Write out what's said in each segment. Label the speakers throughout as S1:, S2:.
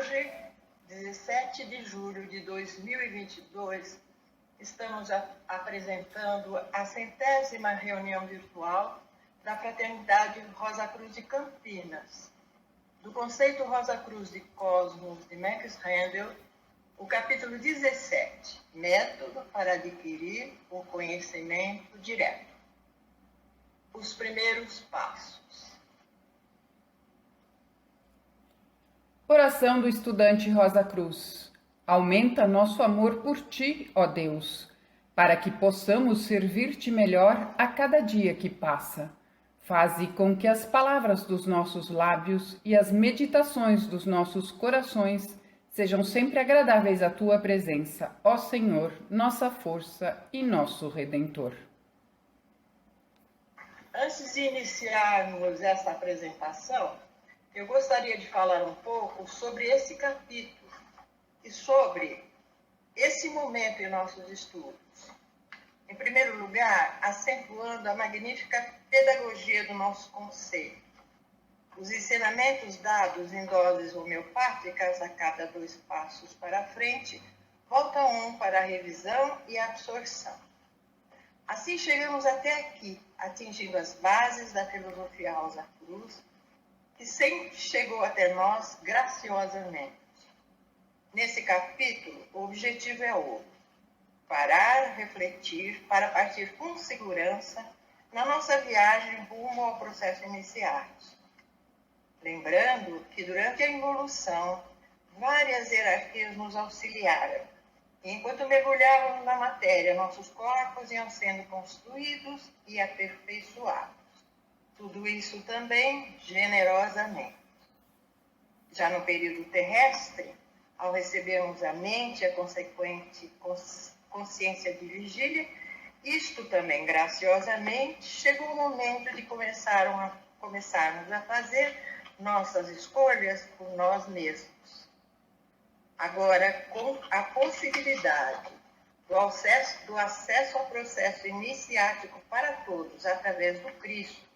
S1: Hoje, 17 de julho de 2022, estamos apresentando a 100ª reunião virtual da Fraternidade Rosa Cruz de Campinas, do Conceito Rosa Cruz de Cosmos de Max Handel, o capítulo 17, Método para adquirir o conhecimento direto. Os primeiros passos.
S2: Oração do estudante Rosa Cruz. Aumenta nosso amor por ti, ó Deus, para que possamos servir-te melhor a cada dia que passa. Faze com que as palavras dos nossos lábios e as meditações dos nossos corações sejam sempre agradáveis à tua presença, ó Senhor, nossa força e nosso Redentor.
S1: Antes de iniciarmos essa apresentação, eu gostaria de falar um pouco sobre esse capítulo e sobre esse momento em nossos estudos. Em primeiro lugar, acentuando a magnífica pedagogia do nosso conceito. Os ensinamentos dados em doses homeopáticas a cada 2 passos para frente, volta 1 para a revisão e a absorção. Assim chegamos até aqui, atingindo as bases da filosofia Rosa Cruz, que sempre chegou até nós graciosamente. Nesse capítulo, o objetivo é outro: parar, refletir, para partir com segurança na nossa viagem rumo ao processo iniciático. Lembrando que durante a evolução, várias hierarquias nos auxiliaram. E enquanto mergulhávamos na matéria, nossos corpos iam sendo construídos e aperfeiçoados. Tudo isso também generosamente. Já no período terrestre, ao recebermos a mente e a consequente consciência de vigília, isto também graciosamente, chegou o momento de começarmos a fazer nossas escolhas por nós mesmos. Agora, com a possibilidade do acesso ao processo iniciático para todos através do Cristo,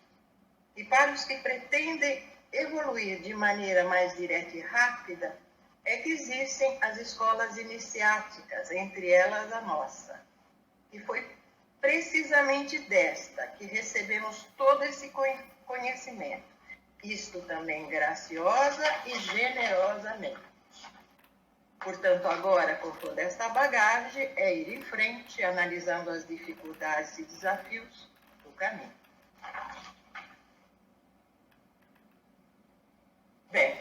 S1: e para os que pretendem evoluir de maneira mais direta e rápida, é que existem as escolas iniciáticas, entre elas a nossa. E foi precisamente desta que recebemos todo esse conhecimento, isto também graciosa e generosamente. Portanto, agora, com toda esta bagagem, é ir em frente, analisando as dificuldades e desafios do caminho. Bem,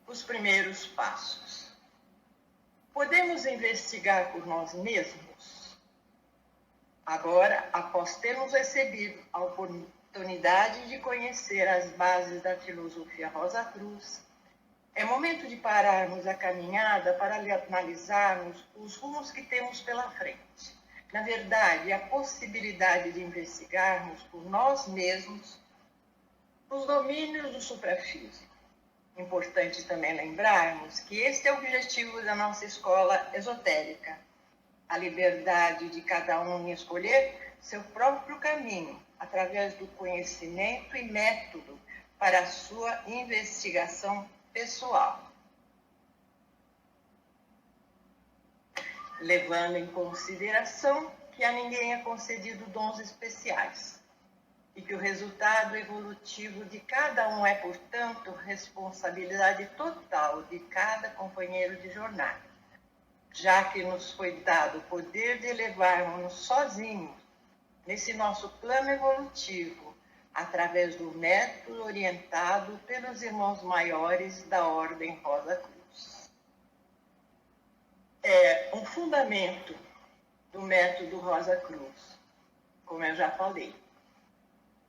S1: os primeiros passos. Podemos investigar por nós mesmos? Agora, após termos recebido a oportunidade de conhecer as bases da filosofia Rosa Cruz, é momento de pararmos a caminhada para analisarmos os rumos que temos pela frente. Na verdade, a possibilidade de investigarmos por nós mesmos os domínios do suprafísico. Importante também lembrarmos que este é o objetivo da nossa escola esotérica, a liberdade de cada um em escolher seu próprio caminho, através do conhecimento e método para a sua investigação pessoal. Levando em consideração que a ninguém é concedido dons especiais, e que o resultado evolutivo de cada um é, portanto, responsabilidade total de cada companheiro de jornada, já que nos foi dado o poder de elevarmos-nos sozinhos nesse nosso plano evolutivo, através do método orientado pelos irmãos maiores da Ordem Rosa Cruz. É um fundamento do método Rosa Cruz, como eu já falei.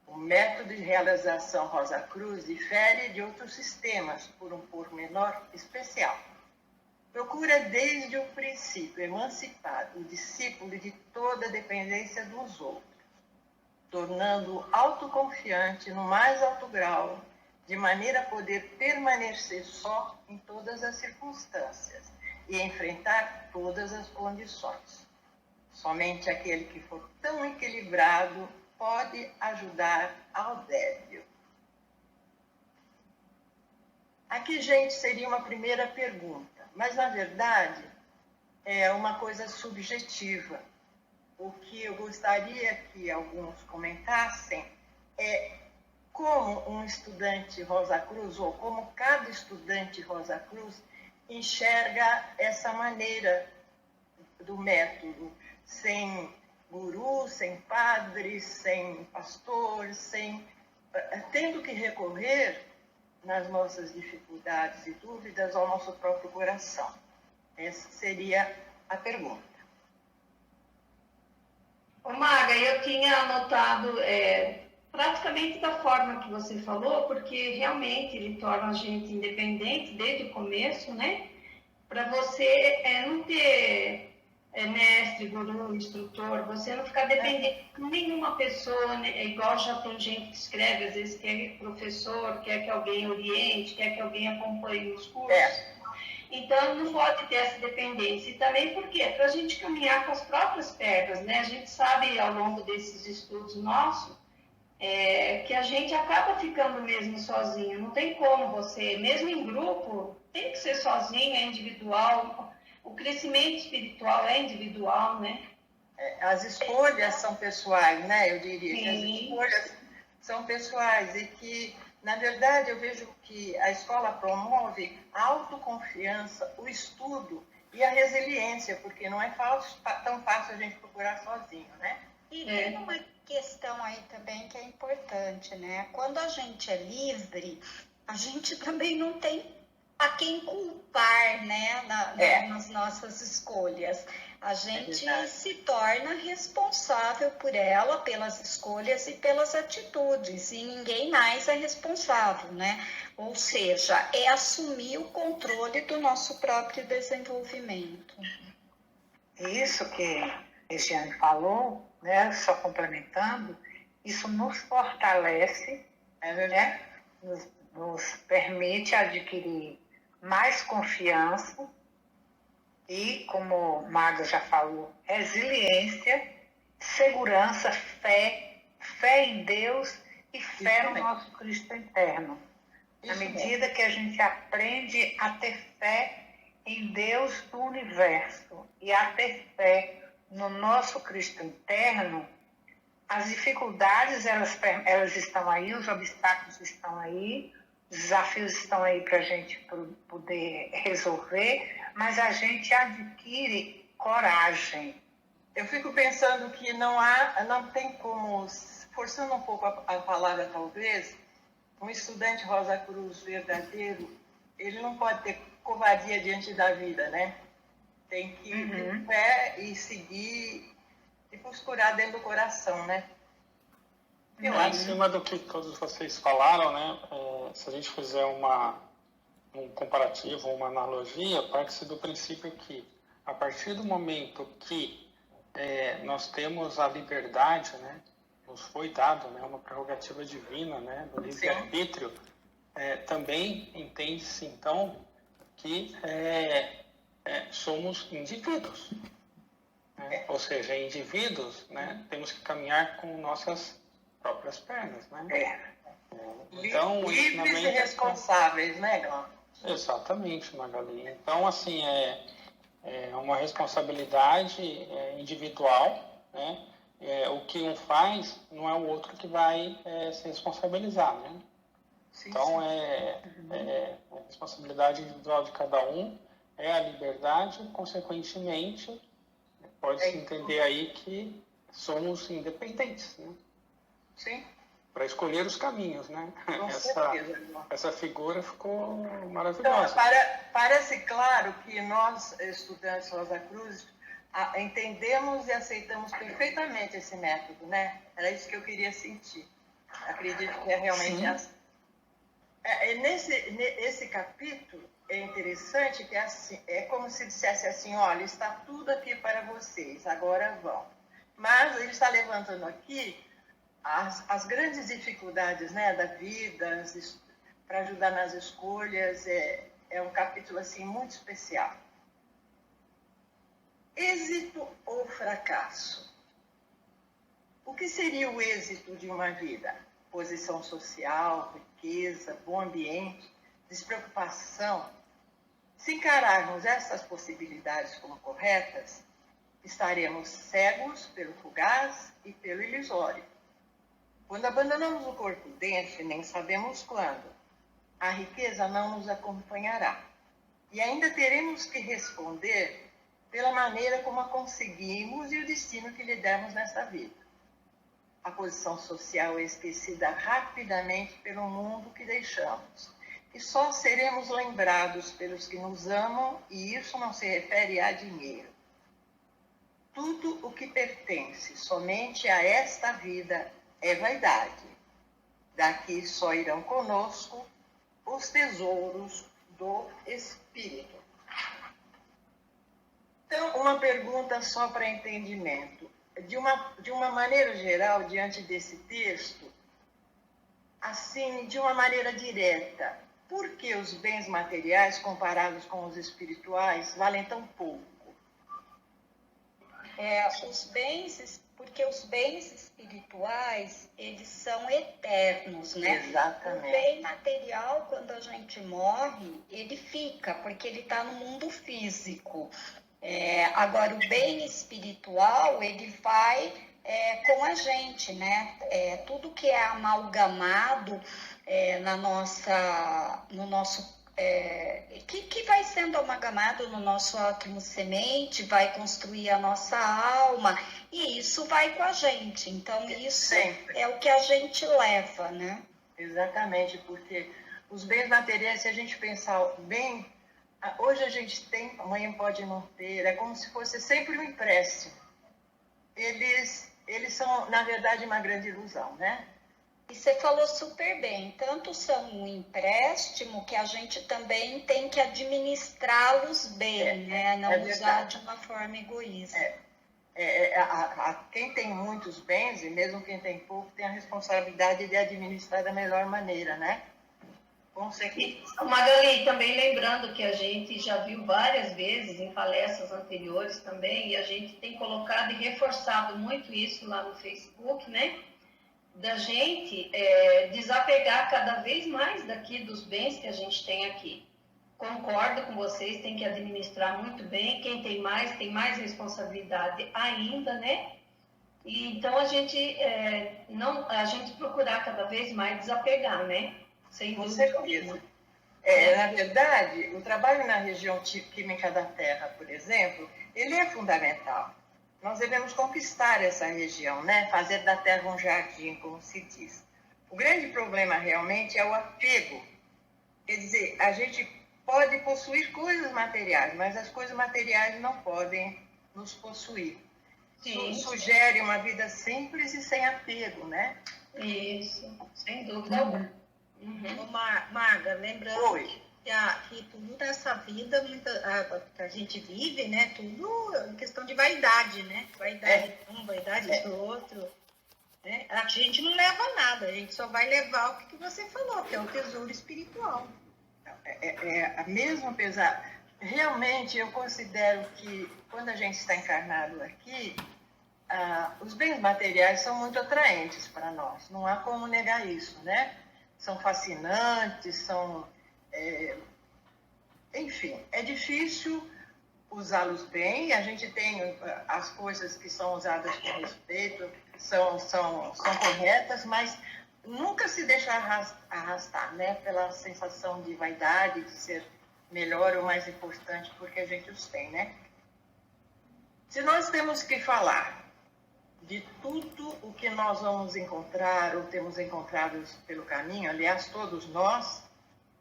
S1: O método de realização Rosa Cruz difere de outros sistemas por um pormenor especial. Procura desde o princípio emancipar o discípulo de toda a dependência dos outros, tornando-o autoconfiante no mais alto grau, de maneira a poder permanecer só em todas as circunstâncias e enfrentar todas as condições. Somente aquele que for tão equilibrado pode ajudar ao débil. Aqui, gente, seria uma primeira pergunta, mas, na verdade, é uma coisa subjetiva. O que eu gostaria que alguns comentassem é como um estudante Rosa Cruz, ou como cada estudante Rosa Cruz, enxerga essa maneira do método, sem guru, sem padre, sem pastor, tendo que recorrer nas nossas dificuldades e dúvidas ao nosso próprio coração. Essa seria a pergunta.
S3: Ô Maga, eu tinha anotado praticamente da forma que você falou, porque realmente ele torna a gente independente desde o começo, né? Para você não ter mestre, guru, instrutor, você não ficar dependente de nenhuma pessoa, né? Igual já tem gente que escreve, às vezes quer professor, quer que alguém oriente, quer que alguém acompanhe os cursos. Então, não pode ter essa dependência. E também porque para a gente caminhar com as próprias pernas, né? A gente sabe ao longo desses estudos nossos que a gente acaba ficando mesmo sozinho. Não tem como você, mesmo em grupo, tem que ser sozinho, é individual. O crescimento espiritual é individual, né?
S1: As escolhas são pessoais, né? Eu diria que as
S3: Sim.
S1: escolhas são pessoais e que, na verdade, eu vejo que a escola promove a autoconfiança, o estudo e a resiliência, porque não é tão fácil a gente procurar sozinho, né?
S4: E tem uma questão aí também que é importante, né? Quando a gente é livre, a gente também não tem a quem culpar, né? Nas nossas escolhas. A gente se torna responsável por ela, pelas escolhas e pelas atitudes, e ninguém mais é responsável, né? Ou seja, é assumir o controle do nosso próprio desenvolvimento.
S5: Isso que a Regiane falou, né, só complementando, isso nos fortalece, né, nos permite adquirir mais confiança e, como Maga já falou, resiliência, segurança, fé em Deus e fé no nosso Cristo interno. Na medida que a gente aprende a ter fé em Deus do universo e a ter fé no nosso Cristo interno, as dificuldades elas estão aí, os obstáculos estão aí, os desafios estão aí para a gente poder resolver, mas a gente adquire coragem.
S1: Eu fico pensando que não tem como, forçando um pouco a palavra talvez, um estudante Rosa Cruz verdadeiro, ele não pode ter covardia diante da vida, né? Tem que ter fé e seguir e procurar dentro do coração, né?
S6: Em cima do que todos vocês falaram, né? Se a gente fizer um comparativo, uma analogia, parte-se do princípio que, a partir do momento que nós temos a liberdade, né? Nos foi dado, né? Uma prerrogativa divina, né? Do livre-arbítrio, também entende-se, então, que somos indivíduos. Né? Ou seja, indivíduos, né? Temos que caminhar com nossas próprias pernas, né? Então,
S1: livres e responsáveis, né, Glauco?
S6: Exatamente, Magali. Então, assim, é uma responsabilidade individual, né? O que um faz não é o outro que vai se responsabilizar, né? Então, a responsabilidade individual de cada um é a liberdade, consequentemente, pode-se entender aí que somos independentes, né?
S1: Sim.
S6: Para escolher os caminhos, né?
S1: Com certeza.
S6: Essa figura ficou
S1: Então,
S6: maravilhosa.
S1: parece claro que nós, estudantes Rosa Cruz, entendemos e aceitamos perfeitamente esse método, né? Era isso que eu queria sentir. Acredito que é realmente assim. Esse capítulo é interessante, que é como se dissesse assim, olha, está tudo aqui para vocês, agora vão. Mas ele está levantando aqui as grandes dificuldades, né, da vida, para ajudar nas escolhas. É um capítulo assim, muito especial. Êxito ou fracasso? O que seria o êxito de uma vida? Posição social, riqueza, bom ambiente, despreocupação, se encararmos essas possibilidades como corretas, estaremos cegos pelo fugaz e pelo ilusório. Quando abandonamos o corpo denso, e nem sabemos quando, a riqueza não nos acompanhará. E ainda teremos que responder pela maneira como a conseguimos e o destino que lhe demos nesta vida. A posição social é esquecida rapidamente pelo mundo que deixamos. E só seremos lembrados pelos que nos amam, e isso não se refere a dinheiro. Tudo o que pertence somente a esta vida é vaidade. Daqui só irão conosco os tesouros do Espírito. Então, uma pergunta só para entendimento. De uma maneira geral, diante desse texto, assim, de uma maneira direta, por que os bens materiais comparados com os espirituais valem tão pouco?
S4: Porque os bens espirituais, eles são eternos, né?
S1: Exatamente.
S4: O bem material, quando a gente morre, ele fica, porque ele está no mundo físico. Agora, o bem espiritual, ele vai com a gente, né? Tudo que é amalgamado no nosso que vai sendo amalgamado no nosso átomo semente, vai construir a nossa alma, e isso vai com a gente. Então, isso
S1: Sempre.
S4: é o que a gente leva, né?
S1: Exatamente, porque os bens materiais, se a gente pensar bem, hoje a gente tem, amanhã pode não ter, é como se fosse sempre um empréstimo. Eles são, na verdade, uma grande ilusão, né?
S4: E você falou super bem, tanto são um empréstimo que a gente também tem que administrá-los bem, né? Não usar de uma forma egoísta.
S1: Quem tem muitos bens, e mesmo quem tem pouco, tem a responsabilidade de administrar da melhor maneira, né? Com certeza.
S3: Magali, também lembrando que a gente já viu várias vezes em palestras anteriores também, e a gente tem colocado e reforçado muito isso lá no Facebook, né? Da gente desapegar cada vez mais daqui dos bens que a gente tem aqui. Concordo com vocês, tem que administrar muito bem, quem tem mais responsabilidade ainda, né? E então a gente procurar cada vez mais desapegar, né? Sem
S1: Com
S3: dúvida
S1: certeza.
S3: alguma.
S1: Na verdade, o trabalho na região química da Terra, por exemplo, ele é fundamental. Nós devemos conquistar essa região, né? Fazer da Terra um jardim, como se diz. O grande problema realmente é o apego. Quer dizer, a gente pode possuir coisas materiais, mas as coisas materiais não podem nos possuir.
S3: Sim.
S1: Sugere uma vida simples e sem apego, né?
S3: Isso, sem dúvida alguma.
S7: Marga, lembrando
S1: Oi.
S7: que tudo nessa vida que a gente vive, né? Tudo é questão de vaidade, né? Vaidade de um, vaidade do outro. Né? A gente não leva nada, a gente só vai levar o que você falou, que é o tesouro espiritual.
S1: Mesmo apesar... Realmente, eu considero que quando a gente está encarnado aqui, os bens materiais são muito atraentes para nós. Não há como negar isso, né? São fascinantes, são... enfim, é difícil usá-los bem. A gente tem as coisas que são usadas com respeito, são corretas, mas nunca se deixa arrastar, né? Pela sensação de vaidade, de ser melhor ou mais importante porque a gente os tem, né? Se nós temos que falar de tudo o que nós vamos encontrar ou temos encontrado pelo caminho, aliás, todos nós,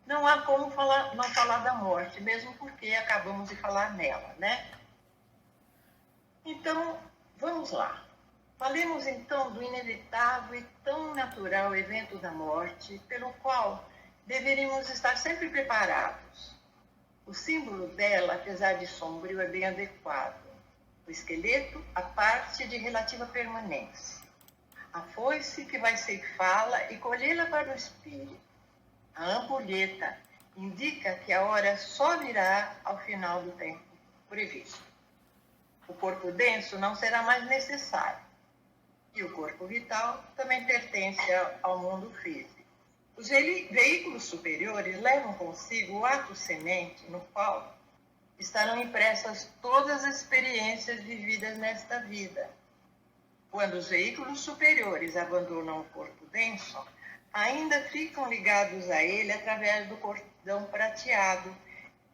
S1: não há como não falar da morte, mesmo porque acabamos de falar nela, né? Então, vamos lá. Falemos então do inevitável e tão natural evento da morte, pelo qual deveríamos estar sempre preparados. O símbolo dela, apesar de sombrio, é bem adequado. O esqueleto, a parte de relativa permanência. A foice que vai ceifá-la e colhê-la para o espírito. A ampulheta indica que a hora só virá ao final do tempo previsto. O corpo denso não será mais necessário. E o corpo vital também pertence ao mundo físico. Os veículos superiores levam consigo o ato semente, no qual estarão impressas todas as experiências vividas nesta vida. Quando os veículos superiores abandonam o corpo denso, ainda ficam ligados a ele através do cordão prateado,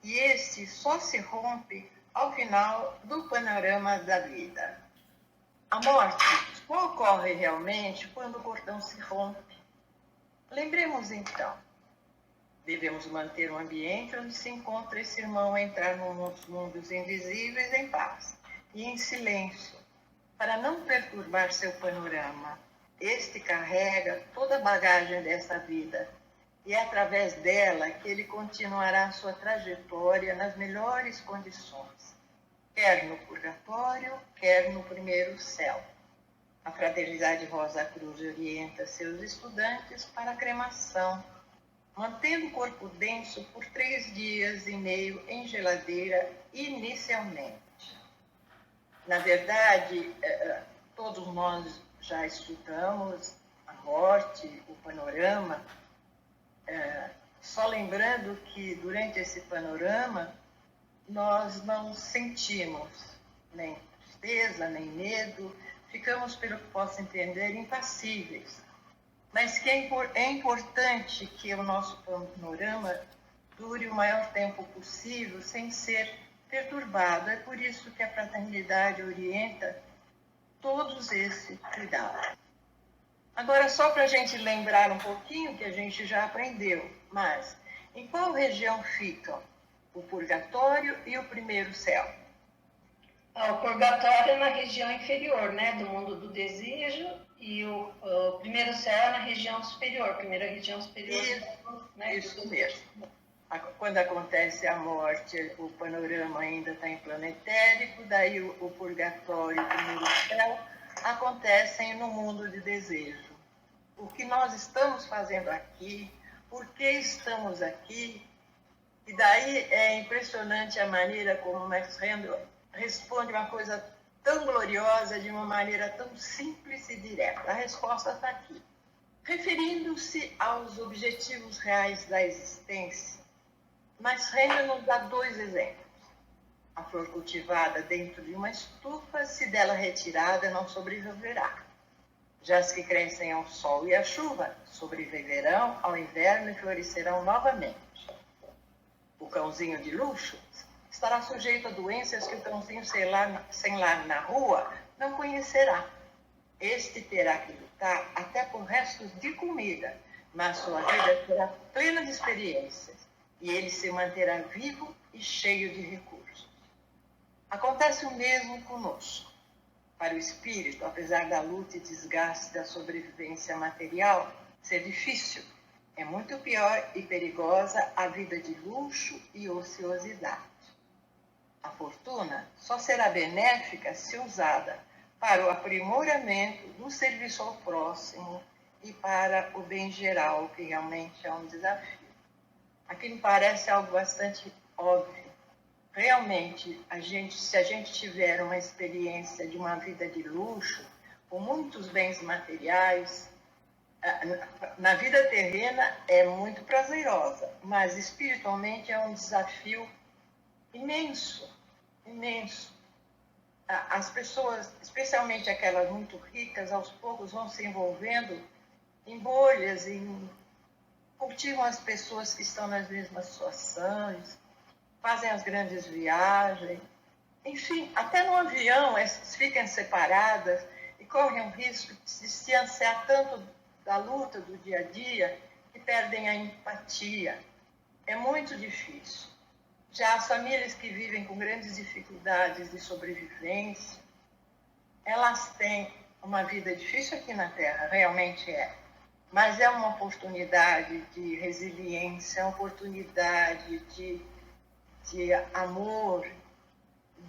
S1: e este só se rompe ao final do panorama da vida. A morte só ocorre realmente quando o cordão se rompe. Lembremos então, devemos manter um ambiente onde se encontra esse irmão a entrar nos mundos invisíveis em paz e em silêncio, para não perturbar seu panorama. Este carrega toda a bagagem dessa vida, e é através dela que ele continuará sua trajetória nas melhores condições, quer no purgatório, quer no primeiro céu. A Fraternidade Rosa Cruz orienta seus estudantes para a cremação, mantendo o corpo denso por 3 dias e meio em geladeira inicialmente. Na verdade, todos nós já estudamos a morte, o panorama, só lembrando que durante esse panorama nós não sentimos nem tristeza, nem medo, ficamos, pelo que posso entender, impassíveis. Mas que é importante que o nosso panorama dure o maior tempo possível sem ser perturbado. É por isso que a Fraternidade orienta todos esses cuidados. Agora, só para a gente lembrar um pouquinho que a gente já aprendeu, mas em qual região ficam o purgatório e o primeiro céu?
S3: O purgatório é na região inferior, né, do mundo do desejo, e o primeiro céu é na região superior, primeira região superior.
S1: Isso mesmo. Quando acontece a morte, o panorama ainda está em planetérico, daí o purgatório e o primeiro céu acontecem no mundo de desejo. O que nós estamos fazendo aqui, por que estamos aqui, e daí é impressionante a maneira como o Max Rendel responde uma coisa tão gloriosa de uma maneira tão simples e direta. A resposta está aqui. Referindo-se aos objetivos reais da existência, Max Rendel nos dá 2 exemplos. A flor cultivada dentro de uma estufa, se dela retirada, não sobreviverá. Já as que crescem ao sol e à chuva, sobreviverão ao inverno e florescerão novamente. O cãozinho de luxo estará sujeito a doenças que o cãozinho sem lar na rua não conhecerá. Este terá que lutar até por restos de comida, mas sua vida será plena de experiências e ele se manterá vivo e cheio de recursos. Acontece o mesmo conosco. Para o espírito, apesar da luta e desgaste da sobrevivência material ser difícil, é muito pior e perigosa a vida de luxo e ociosidade. A fortuna só será benéfica se usada para o aprimoramento do serviço ao próximo e para o bem geral, que realmente é um desafio. Aqui me parece algo bastante óbvio. Realmente, se a gente tiver uma experiência de uma vida de luxo, com muitos bens materiais, na vida terrena é muito prazerosa, mas espiritualmente é um desafio imenso, imenso. As pessoas, especialmente aquelas muito ricas, aos poucos vão se envolvendo em bolhas, cultivam as pessoas que estão nas mesmas situações, fazem as grandes viagens, enfim, até no avião elas ficam separadas e correm o risco de se distanciar tanto da luta do dia a dia que perdem a empatia. É muito difícil. Já as famílias que vivem com grandes dificuldades de sobrevivência, elas têm uma vida difícil aqui na Terra, realmente é. Mas é uma oportunidade de resiliência, é uma oportunidade de amor,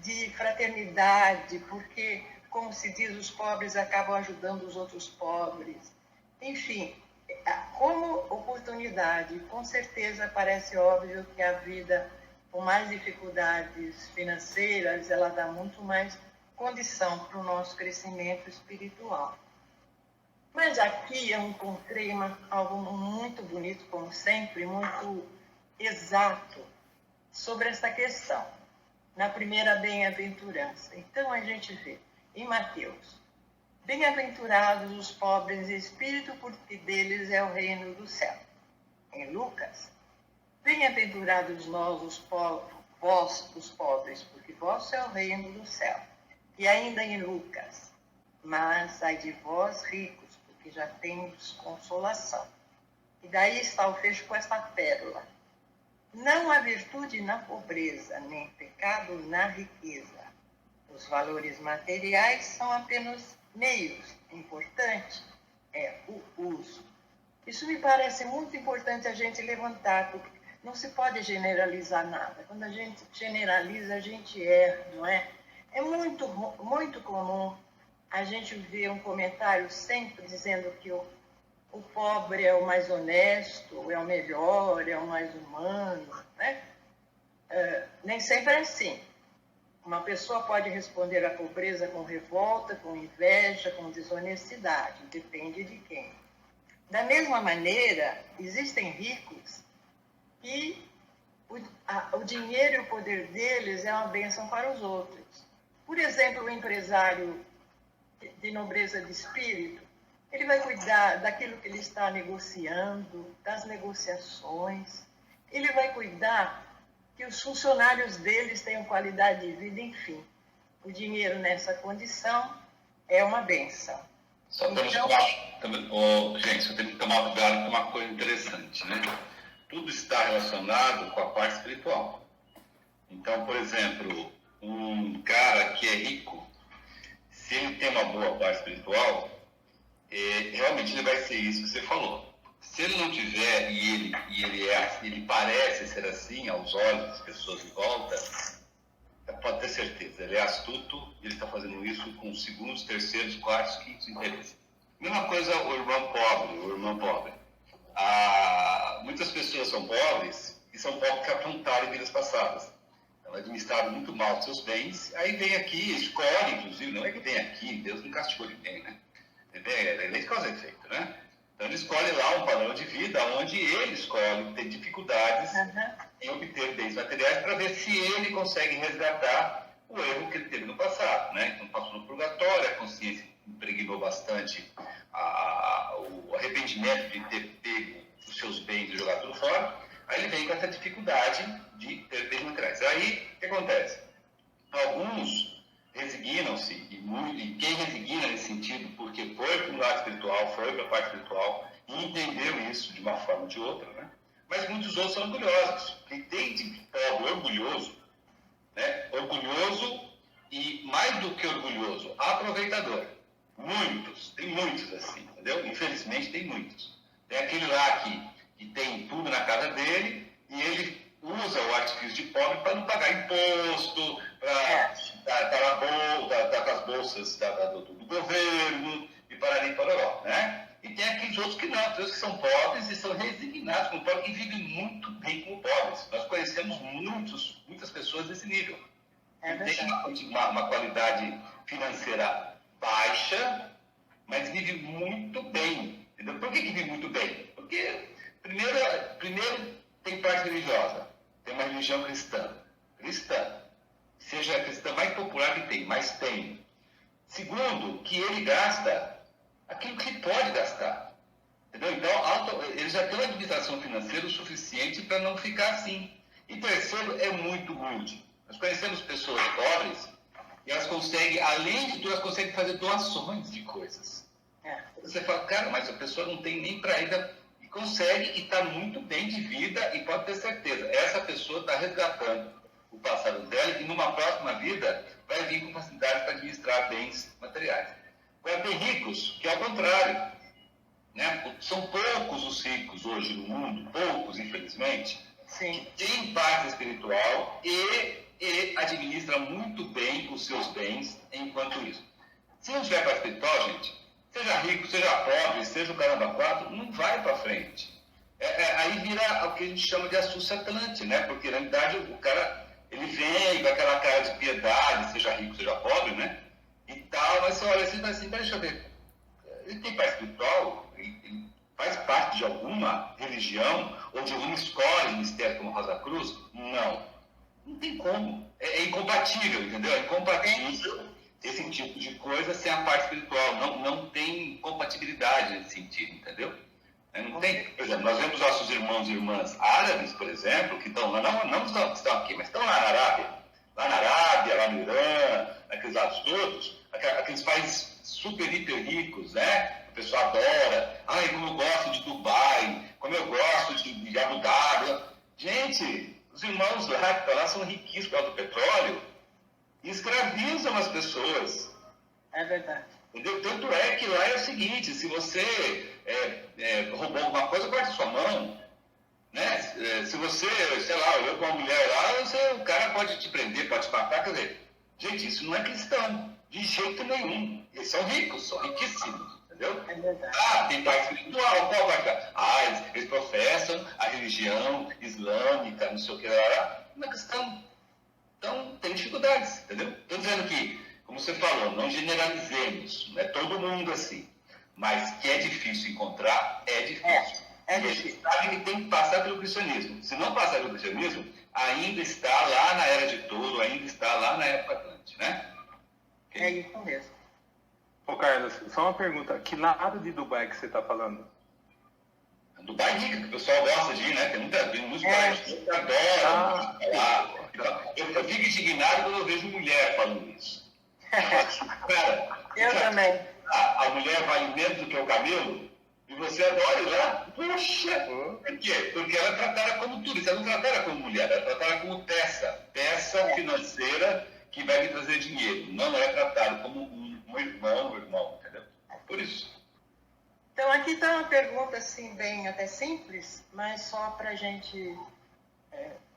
S1: de fraternidade, porque, como se diz, os pobres acabam ajudando os outros pobres. Enfim, como oportunidade, com certeza parece óbvio que a vida, com mais dificuldades financeiras, ela dá muito mais condição para o nosso crescimento espiritual. Mas aqui eu encontrei algo muito bonito, como sempre, muito exato sobre essa questão, na primeira bem-aventurança. Então a gente vê em Mateus: bem-aventurados os pobres de espírito, porque deles é o reino do céu. Em Lucas: bem-aventurados vós, os pobres, porque vosso é o reino do céu. E ainda em Lucas: mas ai de vós, ricos, porque já tendes consolação. E daí está o fecho com esta pérola: não há virtude na pobreza, nem pecado na riqueza. Os valores materiais são apenas meios. Importante é o uso. Isso me parece muito importante a gente levantar, porque não se pode generalizar nada. Quando a gente generaliza, a gente erra, não é? É muito, muito comum a gente ver um comentário sempre dizendo que o pobre é o mais honesto, é o melhor, é o mais humano, né? Nem sempre é assim. Uma pessoa pode responder à pobreza com revolta, com inveja, com desonestidade, depende de quem. Da mesma maneira, existem ricos que o dinheiro e o poder deles é uma bênção para os outros. Por exemplo, o empresário de nobreza de espírito, ele vai cuidar daquilo que ele está negociando, das negociações, ele vai cuidar que os funcionários deles tenham qualidade de vida, enfim. O dinheiro nessa condição é uma bênção.
S8: Só temos
S1: Então,
S8: gente, só temos que tomar cuidado com uma coisa interessante, né? Tudo está relacionado com a parte espiritual. Então, por exemplo, um cara que é rico, se ele tem uma boa parte espiritual, realmente ele vai ser isso que você falou. Se ele não tiver, e ele parece ser assim aos olhos das pessoas em volta, pode ter certeza, ele é astuto, ele está fazendo isso com segundos, terceiros, quartos, quintos interesses. Mesma coisa o irmão pobre. Muitas pessoas são pobres, e são pobres que aprontaram em vidas passadas. Ela administraram muito mal os seus bens, aí vem aqui, escolhe, inclusive, não é que vem aqui, Deus não castigou ninguém, né? É lei de causa e efeito, né? Então ele escolhe lá um padrão de vida onde ele escolhe ter dificuldades em obter bens materiais para ver se ele consegue resgatar o erro que ele teve no passado, né? Então passou no purgatório, a consciência impregnou bastante o arrependimento de ter pego os seus bens e jogado tudo fora. Aí ele vem com essa dificuldade de ter bens materiais. Aí, o que acontece? Alguns resignam-se, e quem resigna nesse sentido, porque foi para o lado espiritual, foi para a parte espiritual, e entendeu isso de uma forma ou de outra, né? Mas muitos outros são orgulhosos. E tem de pobre orgulhoso, né? Orgulhoso e, mais do que orgulhoso, aproveitador. Tem muitos assim, entendeu? Infelizmente tem muitos. Tem aquele lá que tem tudo na casa dele e ele usa o artifício de pobre para não pagar imposto, para estar com as bolsas do governo e para ali para né? E tem aqueles outros que não, aqueles que são pobres e são resignados como pobres e vivem muito bem como pobres. Nós conhecemos muitas pessoas desse nível. Tem uma qualidade financeira baixa, mas vive muito bem. Entendeu? Por que vive muito bem? Porque, primeiro tem parte religiosa. Tem uma religião cristã. Seja a cristã mais popular que tem, mas tem. Segundo, que ele gasta aquilo que ele pode gastar. Entendeu? Então, ele já tem uma administração financeira o suficiente para não ficar assim. E terceiro, é muito humilde. Nós conhecemos pessoas pobres e elas conseguem, além de tudo, elas conseguem fazer doações de coisas. Você fala, cara, mas a pessoa não tem nem para ir, e consegue, e está muito bem de vida, e pode ter certeza, essa pessoa está resgatando o passado dela, e numa próxima vida vai vir com facilidade para administrar bens materiais. Agora tem ricos, que é ao contrário, né? São poucos os ricos hoje no mundo, poucos, infelizmente, que têm parte espiritual e administram muito bem os seus bens enquanto isso. Se não tiver parte espiritual, gente, seja rico, seja pobre, seja o caramba quatro, não vai para frente. Aí vira o que a gente chama de astúcia atlante, né? Porque, na realidade, o cara, ele vem com aquela cara de piedade, seja rico, seja pobre, né? E tal, mas você olha assim, deixa eu ver. ele tem pai espiritual, ele faz parte de alguma religião ou de alguma escola de mistério como Rosa Cruz? Não tem como. É incompatível, entendeu? É incompatível esse tipo de coisa sem a parte espiritual. Não tem compatibilidade nesse sentido, entendeu? Não tem, por exemplo, nós vemos nossos irmãos e irmãs árabes, por exemplo, que estão lá, não estão aqui, mas estão lá na Arábia, lá no Irã, naqueles lados todos, aqueles países super, hiper ricos, né? O pessoal adora. Ai, como eu gosto de Dubai, como eu gosto de Abu Dhabi. Gente, os irmãos lá que estão lá são riquíssimos por causa do petróleo e escravizam as pessoas.
S1: É verdade.
S8: Entendeu? Tanto é que lá é o seguinte, se você roubou alguma coisa, corta sua mão. Né? Se você, sei lá, olhou com uma mulher lá, o cara pode te prender, pode te matar. Quer dizer, gente, isso não é cristão, de jeito nenhum. Eles são ricos, são riquíssimos, entendeu?
S1: É verdade.
S8: Tem parte espiritual, qual vai ficar? Eles professam a religião islâmica, não sei o que lá. Não é cristão. Então, tem dificuldades, entendeu? Estou dizendo que, como você falou, não generalizemos, não é todo mundo assim. Mas que é difícil encontrar, é difícil. E a gente sabe que tem que passar pelo cristianismo. Se não passar pelo cristianismo, ainda está lá na Era de Touro, ainda está lá na época Atlântica, né?
S1: É isso mesmo.
S9: Ô, Carlos, só uma pergunta. Que lado de Dubai que você está falando?
S8: Dubai é rica, que o pessoal gosta de ir, né? Tem muitos países que adoram falar. Eu fico indignado quando eu vejo mulher falando isso. Cara,
S1: Eu também.
S8: A mulher vale menos do que o camelo? E você adora lá? Puxa! Por quê? Porque ela é tratada como tudo. Ela não é tratada como mulher, ela é tratada como peça financeira que vai me trazer dinheiro. Não é tratado como um irmão, entendeu? Por isso.
S1: Então, aqui está uma pergunta, assim, bem até simples, mas só para a gente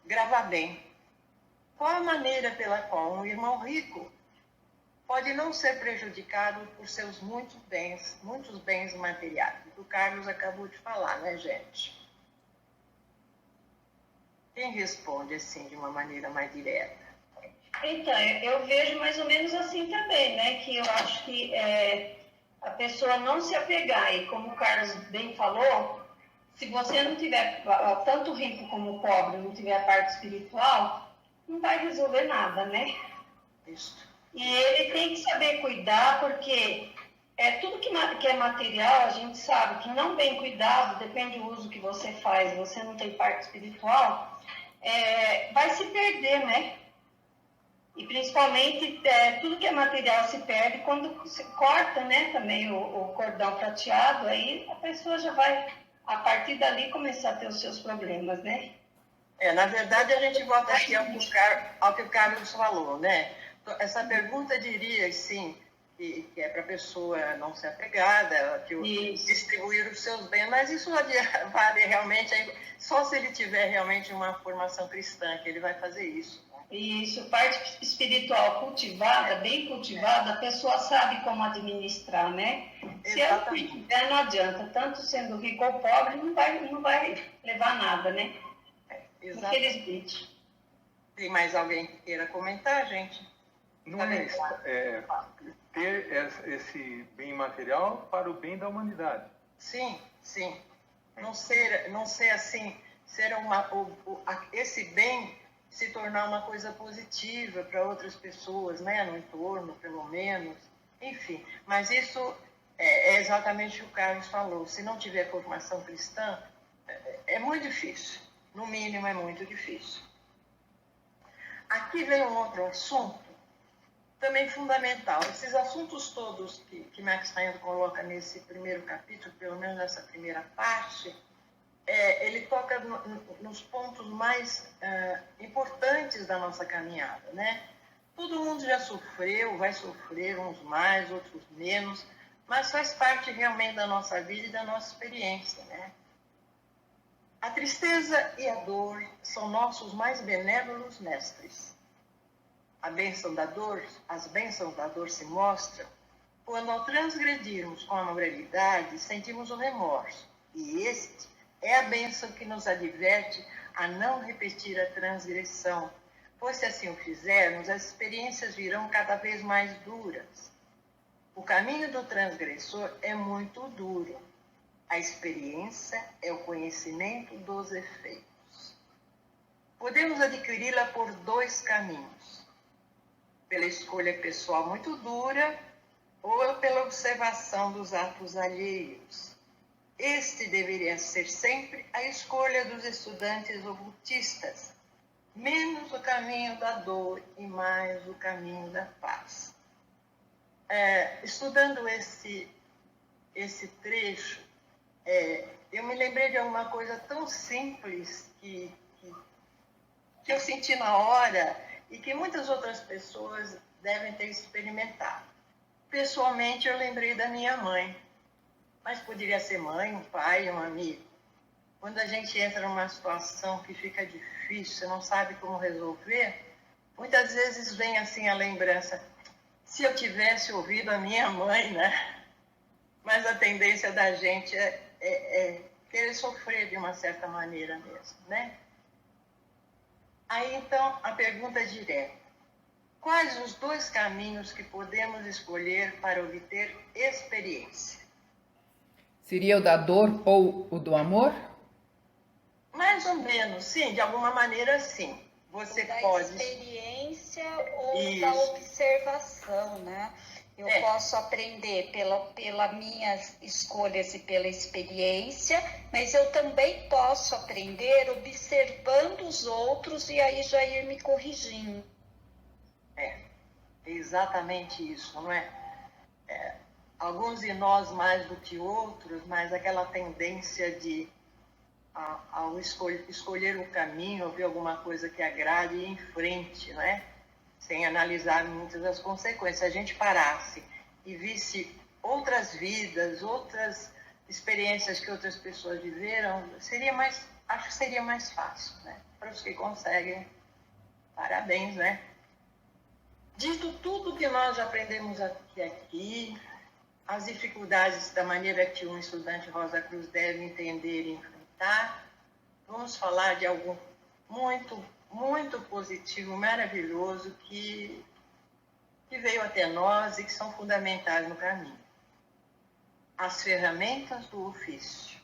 S1: gravar bem. Qual a maneira pela qual um irmão rico pode não ser prejudicado por seus muitos bens materiais? O Carlos acabou de falar, né, gente? Quem responde, assim, de uma maneira mais direta?
S3: Então, eu vejo mais ou menos assim também, né? Que eu acho que a pessoa não se apegar, e como o Carlos bem falou, se você não tiver, tanto rico como pobre, não tiver a parte espiritual, não vai resolver nada, né?
S1: Isso.
S3: E ele tem que saber cuidar, porque tudo que é material, a gente sabe que não bem cuidado, depende do uso que você faz, você não tem parte espiritual, vai se perder, né? E principalmente tudo que é material se perde quando se corta, né, também o cordão prateado, aí a pessoa já vai, a partir dali, começar a ter os seus problemas, né?
S1: Na verdade, a gente volta aqui ao que o Carlos falou, né? Essa pergunta diria, sim, que é para a pessoa não ser apegada, distribuir os seus bens, mas isso vale realmente, só se ele tiver realmente uma formação cristã, que ele vai fazer isso.
S3: Isso, parte espiritual cultivada, bem cultivada, a pessoa sabe como administrar, né? Se ela não tiver, não adianta, tanto sendo rico ou pobre, não vai levar nada, né? Infelizmente.
S1: Tem mais alguém que queira comentar, gente?
S9: Não é ter esse bem material para o bem da humanidade.
S1: Sim. Não ser assim, esse bem se tornar uma coisa positiva para outras pessoas, né, no entorno, pelo menos, enfim. Mas isso é exatamente o que o Carlos falou. Se não tiver formação cristã, é muito difícil. No mínimo, é muito difícil. Aqui vem um outro assunto, também fundamental. Esses assuntos todos que Max Stein coloca nesse primeiro capítulo, pelo menos nessa primeira parte, ele toca nos pontos mais importantes da nossa caminhada, né? Todo mundo já sofreu, vai sofrer, uns mais, outros menos, mas faz parte realmente da nossa vida e da nossa experiência, né? A tristeza e a dor são nossos mais benévolos mestres. As bênçãos da dor se mostram quando, ao transgredirmos com amabilidade, sentimos o remorso, e este é a bênção que nos adverte a não repetir a transgressão, pois se assim o fizermos, as experiências virão cada vez mais duras. O caminho do transgressor é muito duro. A experiência é o conhecimento dos efeitos. Podemos adquiri-la por 2 caminhos. Pela escolha pessoal muito dura ou pela observação dos atos alheios. Este deveria ser sempre a escolha dos estudantes ocultistas, menos o caminho da dor e mais o caminho da paz. Estudando esse trecho, eu me lembrei de alguma coisa tão simples que eu senti na hora e que muitas outras pessoas devem ter experimentado. Pessoalmente, eu lembrei da minha mãe, mas poderia ser mãe, um pai, um amigo. Quando a gente entra numa situação que fica difícil, você não sabe como resolver, muitas vezes vem assim a lembrança, se eu tivesse ouvido a minha mãe, né? Mas a tendência da gente é querer sofrer de uma certa maneira mesmo, né? Aí, então, a pergunta direta. Quais os 2 caminhos que podemos escolher para obter experiência?
S2: Seria o da dor ou o do amor?
S1: Mais ou menos, sim, de alguma maneira, sim. Você
S4: da
S1: pode...
S4: experiência ou
S1: Isso.
S4: da observação, né? Eu posso aprender pelas minhas escolhas e pela experiência, mas eu também posso aprender observando os outros e aí já ir me corrigindo.
S1: É exatamente isso, não é? Alguns de nós mais do que outros, mas aquela tendência de, ao escolher o caminho, ou ver alguma coisa que agrade e ir em frente, não é? Sem analisar muitas das consequências. Se a gente parasse e visse outras vidas, outras experiências que outras pessoas viveram, acho que seria mais fácil, né? Para os que conseguem, parabéns, né? Dito tudo que nós aprendemos aqui, as dificuldades da maneira que um estudante Rosa Cruz deve entender e enfrentar, vamos falar de algo muito positivo, maravilhoso, que veio até nós e que são fundamentais no caminho. As ferramentas do ofício.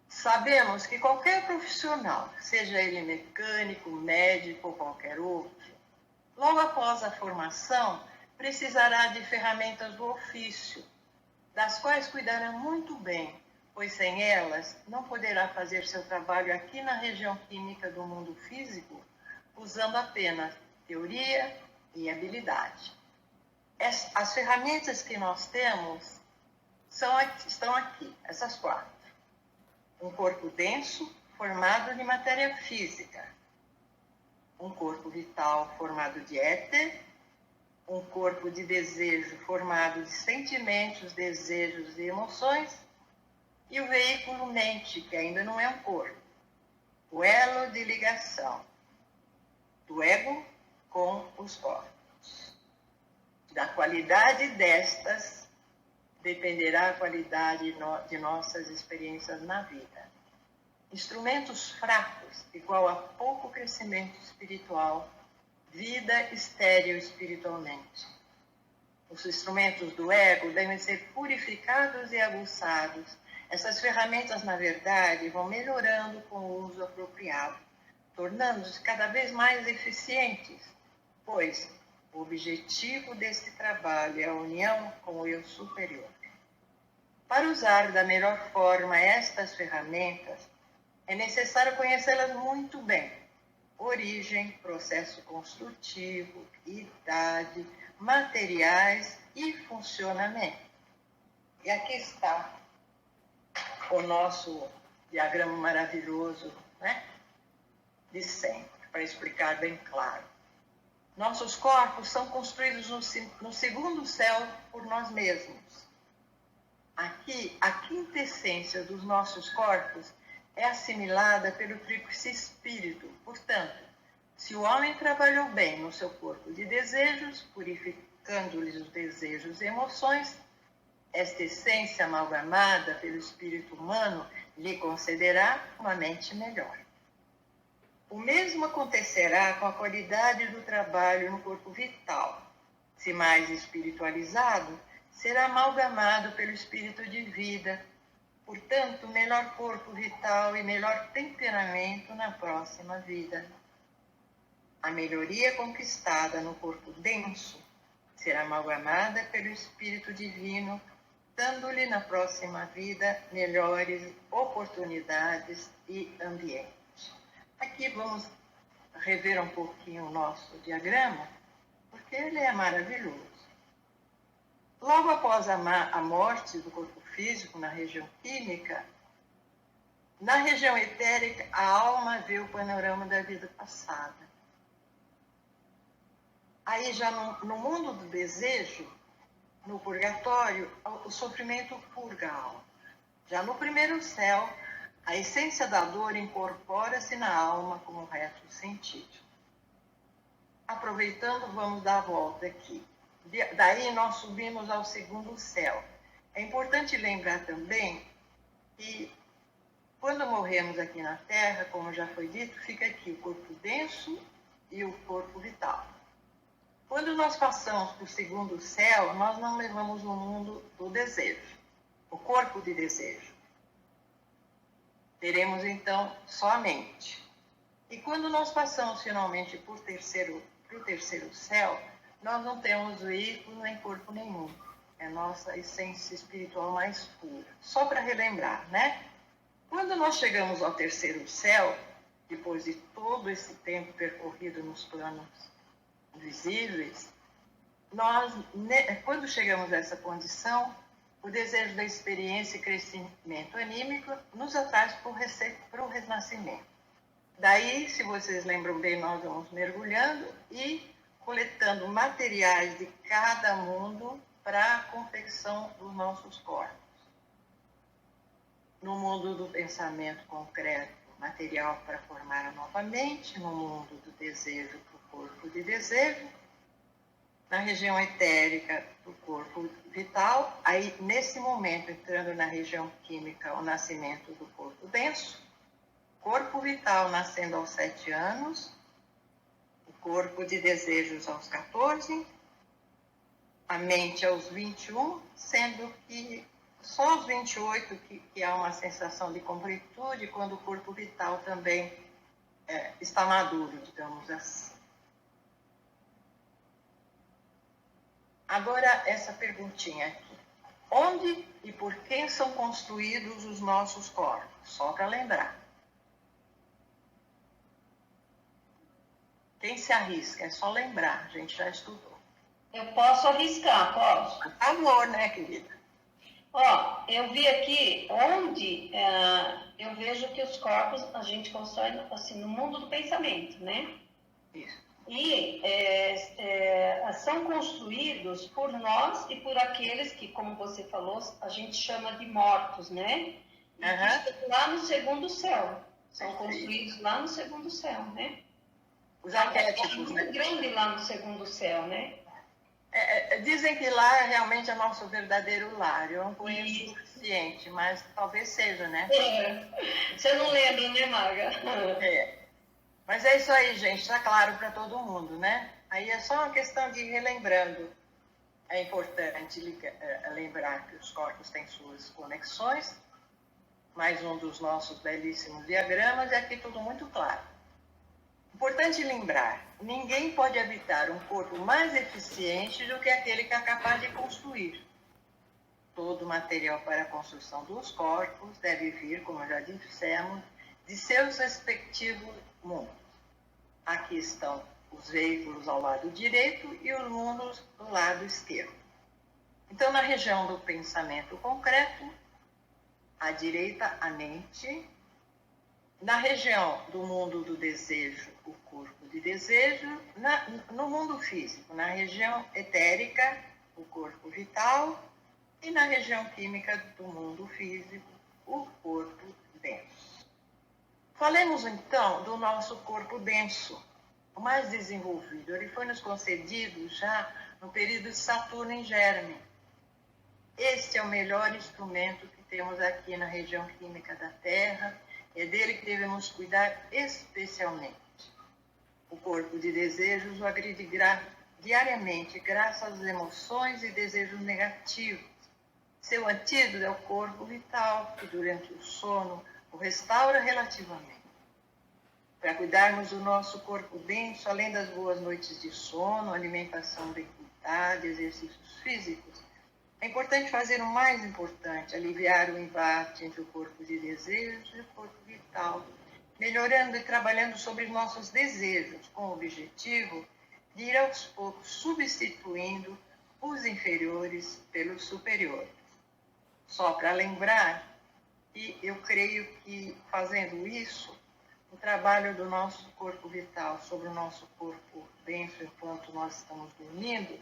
S1: Sabemos que qualquer profissional, seja ele mecânico, médico ou qualquer outro, logo após a formação, precisará de ferramentas do ofício, das quais cuidará muito bem, pois sem elas não poderá fazer seu trabalho aqui na região química do mundo físico, usando apenas teoria e habilidade. As ferramentas que nós temos estão aqui, essas 4. Um corpo denso, formado de matéria física. Um corpo vital, formado de éter. Um corpo de desejo, formado de sentimentos, desejos e emoções. E o veículo mente, que ainda não é um corpo. O elo de ligação do ego com os corpos. Da qualidade destas dependerá a qualidade de nossas experiências na vida. Instrumentos fracos, igual a pouco crescimento espiritual, vida estéril espiritualmente. Os instrumentos do ego devem ser purificados e aguçados. Essas ferramentas, na verdade, vão melhorando com o uso apropriado, tornando-se cada vez mais eficientes, pois o objetivo desse trabalho é a união com o eu superior. Para usar da melhor forma estas ferramentas, é necessário conhecê-las muito bem. Origem, processo construtivo, idade, materiais e funcionamento. E aqui está o nosso diagrama maravilhoso, né? De sempre, para explicar bem claro. Nossos corpos são construídos no segundo céu por nós mesmos. Aqui, a quintessência dos nossos corpos é assimilada pelo tríplice espírito. Portanto, se o homem trabalhou bem no seu corpo de desejos, purificando-lhes os desejos e emoções, esta essência amalgamada pelo espírito humano lhe concederá uma mente melhor. O mesmo acontecerá com a qualidade do trabalho no corpo vital. Se mais espiritualizado, será amalgamado pelo espírito de vida, portanto, melhor corpo vital e melhor temperamento na próxima vida. A melhoria conquistada no corpo denso será amalgamada pelo espírito divino, dando-lhe na próxima vida melhores oportunidades e ambientes. Aqui vamos rever um pouquinho o nosso diagrama, porque ele é maravilhoso. Logo após a morte do corpo físico na região química, na região etérica, a alma vê o panorama da vida passada. Aí já no mundo do desejo, no purgatório, o sofrimento purga a alma. Já no primeiro céu, a essência da dor incorpora-se na alma como reto sentido. Aproveitando, vamos dar a volta aqui. Daí nós subimos ao segundo céu. É importante lembrar também que quando morremos aqui na Terra, como já foi dito, fica aqui o corpo denso e o corpo vital. Quando nós passamos para o segundo céu, nós não levamos o mundo do desejo, o corpo de desejo. Teremos então só a mente. E quando nós passamos finalmente para o terceiro céu, nós não temos veículo nem corpo nenhum. É nossa essência espiritual mais pura. Só para relembrar, né? Quando nós chegamos ao terceiro céu, depois de todo esse tempo percorrido nos planos visíveis, nós, quando chegamos a essa condição, o desejo da experiência e crescimento anímico nos atrai para o renascimento. Daí, se vocês lembram bem, nós vamos mergulhando e coletando materiais de cada mundo para a confecção dos nossos corpos. No mundo do pensamento concreto, material para formar a nova mente, no mundo do desejo, para o corpo de desejo, na região etérica, do corpo vital, aí nesse momento, entrando na região química, o nascimento do corpo denso, corpo vital nascendo aos 7 anos, o corpo de desejos aos 14, a mente aos 21, sendo que só aos 28 que há uma sensação de completude, quando o corpo vital também está maduro, digamos assim. Agora, essa perguntinha aqui. Onde e por quem são construídos os nossos corpos? Só para lembrar. Quem se arrisca? É só lembrar, a gente já estudou.
S3: Eu posso arriscar, posso?
S1: Por favor, né, querida?
S3: Ó, eu vi aqui onde eu vejo que os corpos a gente constrói assim, no mundo do pensamento, né?
S1: Isso.
S3: E são construídos por nós e por aqueles que, como você falou, a gente chama de mortos, né? E lá no segundo céu. São construídos lá no segundo céu, né?
S1: Os arquétipos,
S3: né? É muito grande lá no segundo céu, né?
S1: Dizem que lá realmente é nosso verdadeiro lar. Eu não conheço o suficiente, mas talvez seja, né?
S3: Você não lembra, né, Marga?
S1: Mas é isso aí, gente. Está claro para todo mundo, né? Aí é só uma questão de ir relembrando. É importante lembrar que os corpos têm suas conexões. Mais um dos nossos belíssimos diagramas, e aqui tudo muito claro. Importante lembrar, ninguém pode habitar um corpo mais eficiente do que aquele que é capaz de construir. Todo o material para a construção dos corpos deve vir, como já dissemos, de seus respectivos mundos. Aqui estão os veículos ao lado direito e os mundos do lado esquerdo. Então, na região do pensamento concreto, à direita, a mente. Na região do mundo do desejo, o corpo de desejo. No mundo físico, na região etérica, o corpo vital. E na região química do mundo físico, o corpo denso. Falemos então do nosso corpo denso, o mais desenvolvido. Ele foi nos concedido já no período de Saturno em Germe. Este é o melhor instrumento que temos aqui na região química da Terra. É dele que devemos cuidar especialmente. O corpo de desejos o agride diariamente, graças às emoções e desejos negativos. Seu antídoto é o corpo vital, que durante o sono o restaura relativamente. Para cuidarmos do nosso corpo denso, além das boas noites de sono, alimentação bem cuidada, exercícios físicos, é importante fazer o mais importante, aliviar o embate entre o corpo de desejo e o corpo vital, melhorando e trabalhando sobre os nossos desejos, com o objetivo de ir aos poucos substituindo os inferiores pelos superiores. Só para lembrar, e eu creio que fazendo isso, o trabalho do nosso corpo vital sobre o nosso corpo denso enquanto nós estamos dormindo,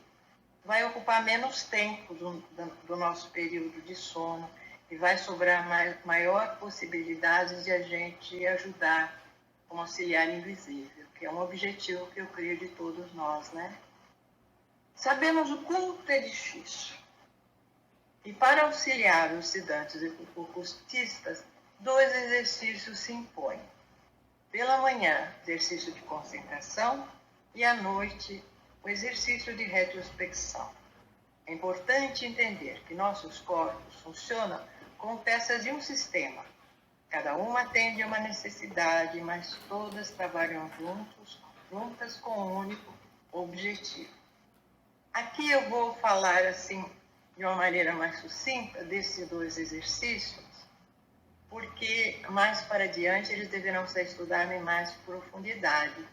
S1: vai ocupar menos tempo do nosso período de sono e vai sobrar maior possibilidade de a gente ajudar como auxiliar invisível, que é um objetivo que eu creio de todos nós, né? Sabemos o quanto é difícil. E para auxiliar os estudantes e occultistas, 2 exercícios se impõem. Pela manhã, exercício de concentração e à noite, o exercício de retrospecção. É importante entender que nossos corpos funcionam como peças de um sistema. Cada uma atende a uma necessidade, mas todas trabalham juntas com um único objetivo. Aqui eu vou falar assim de uma maneira mais sucinta desses 2 exercícios, porque mais para diante eles deverão ser estudados em mais profundidade.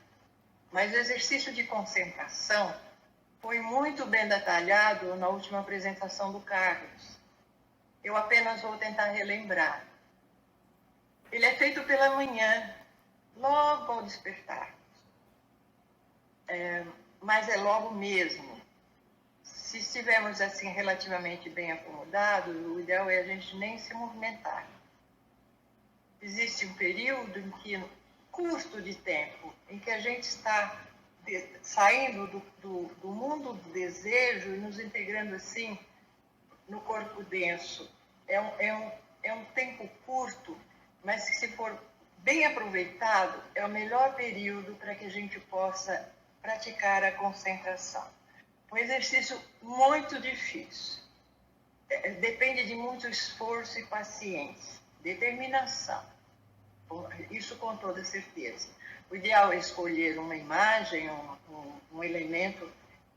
S1: Mas o exercício de concentração foi muito bem detalhado na última apresentação do Carlos. Eu apenas vou tentar relembrar. Ele é feito pela manhã, logo ao despertar. Mas é logo mesmo. Se estivermos assim relativamente bem acomodados, o ideal é a gente nem se movimentar. Existe um período em que, curto de tempo, em que a gente está saindo do mundo do desejo e nos integrando assim no corpo denso. É um tempo curto, mas que, se for bem aproveitado, é o melhor período para que a gente possa praticar a concentração. Um exercício muito difícil. Depende de muito esforço e paciência, determinação. Isso com toda certeza. O ideal é escolher uma imagem, um elemento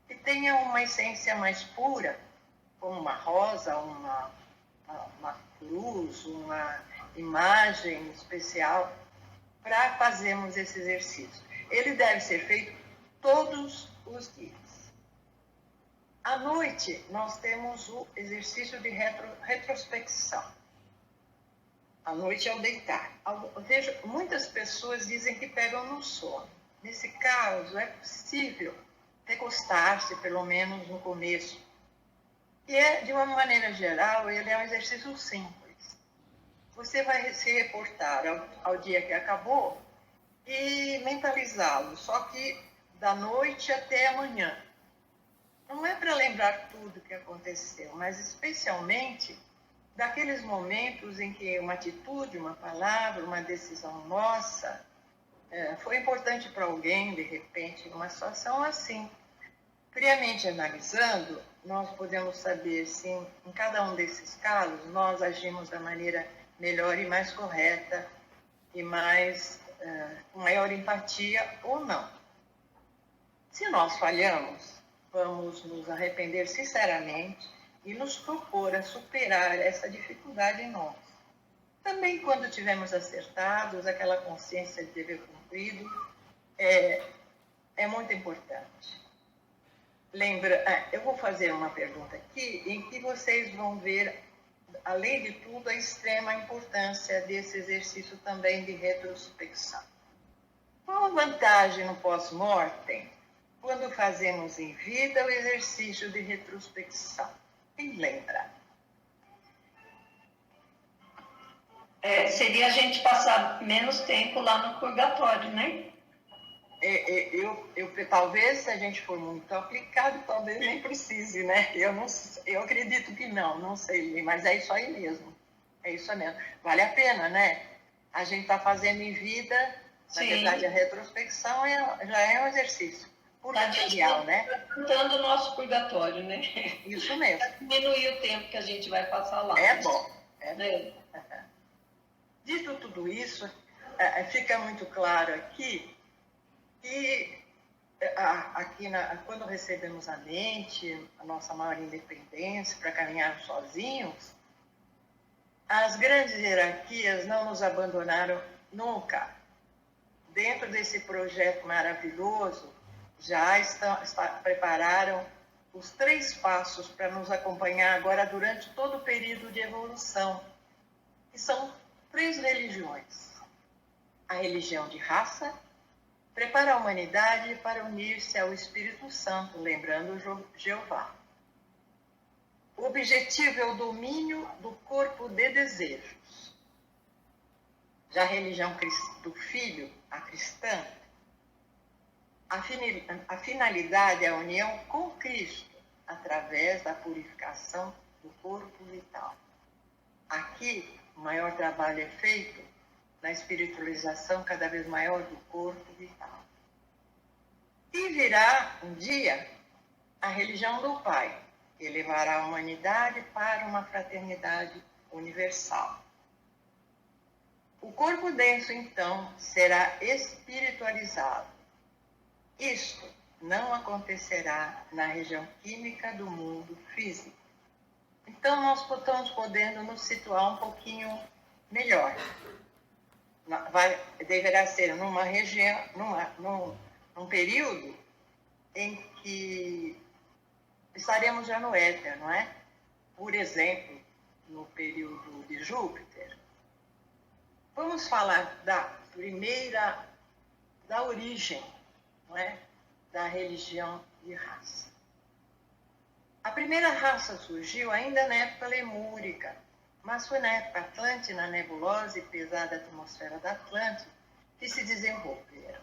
S1: que tenha uma essência mais pura, como uma rosa, uma cruz, uma imagem especial, para fazermos esse exercício. Ele deve ser feito todos os dias. À noite, nós temos o exercício de retrospecção. À noite, ao deitar. Vejo, muitas pessoas dizem que pegam no sono. Nesse caso, é possível recostar-se, pelo menos no começo. E, de uma maneira geral, ele é um exercício simples. Você vai se reportar ao dia que acabou e mentalizá-lo, só que da noite até amanhã. Não é para lembrar tudo que aconteceu, mas especialmente daqueles momentos em que uma atitude, uma palavra, uma decisão nossa foi importante para alguém, de repente, numa situação assim. Friamente analisando, nós podemos saber se em cada um desses casos nós agimos da maneira melhor e mais correta e com maior empatia ou não. Se nós falhamos, vamos nos arrepender sinceramente e nos propor a superar essa dificuldade em nós. Também, quando tivermos acertados, aquela consciência de dever cumprido é muito importante. Eu vou fazer uma pergunta aqui em que vocês vão ver, além de tudo, a extrema importância desse exercício também de retrospecção. Qual a vantagem no pós-mortem quando fazemos em vida o exercício de retrospecção? Quem lembra?
S3: Seria a gente passar menos tempo lá no purgatório, né?
S1: Talvez, se a gente for muito aplicado, talvez nem precise, né? Eu acredito que não sei, mas é isso aí mesmo. É isso mesmo. Vale a pena, né? A gente está fazendo em vida, na verdade, a retrospecção já é um exercício. por material, né?
S3: Juntando o nosso purgatório, né?
S1: Isso mesmo.
S3: Para diminuir o tempo que a gente vai passar lá.
S1: É bom. É
S3: né?
S1: bom. Dito tudo isso, fica muito claro aqui que quando recebemos a mente, a nossa maior independência para caminhar sozinhos, as grandes hierarquias não nos abandonaram nunca. Dentro desse projeto maravilhoso, já prepararam os 3 passos para nos acompanhar agora durante todo o período de evolução, que são 3 religiões. A religião de raça prepara a humanidade para unir-se ao Espírito Santo, lembrando Jeová. O objetivo é o domínio do corpo de desejos. Já a religião do Filho, a cristã, a finalidade é a união com Cristo, através da purificação do corpo vital. Aqui, o maior trabalho é feito na espiritualização cada vez maior do corpo vital. E virá um dia a religião do Pai, que levará a humanidade para uma fraternidade universal. O corpo denso, então, será espiritualizado. Isto não acontecerá na região química do mundo físico. Então, nós estamos podendo nos situar um pouquinho melhor. Deverá ser numa região, num período em que estaremos já no éter, não é? Por exemplo, no período de Júpiter. Vamos falar da origem, não é? Da religião de raça. A primeira raça surgiu ainda na época lemúrica, mas foi na época Atlântida, na nebulosa e pesada atmosfera da Atlântida, que se desenvolveram.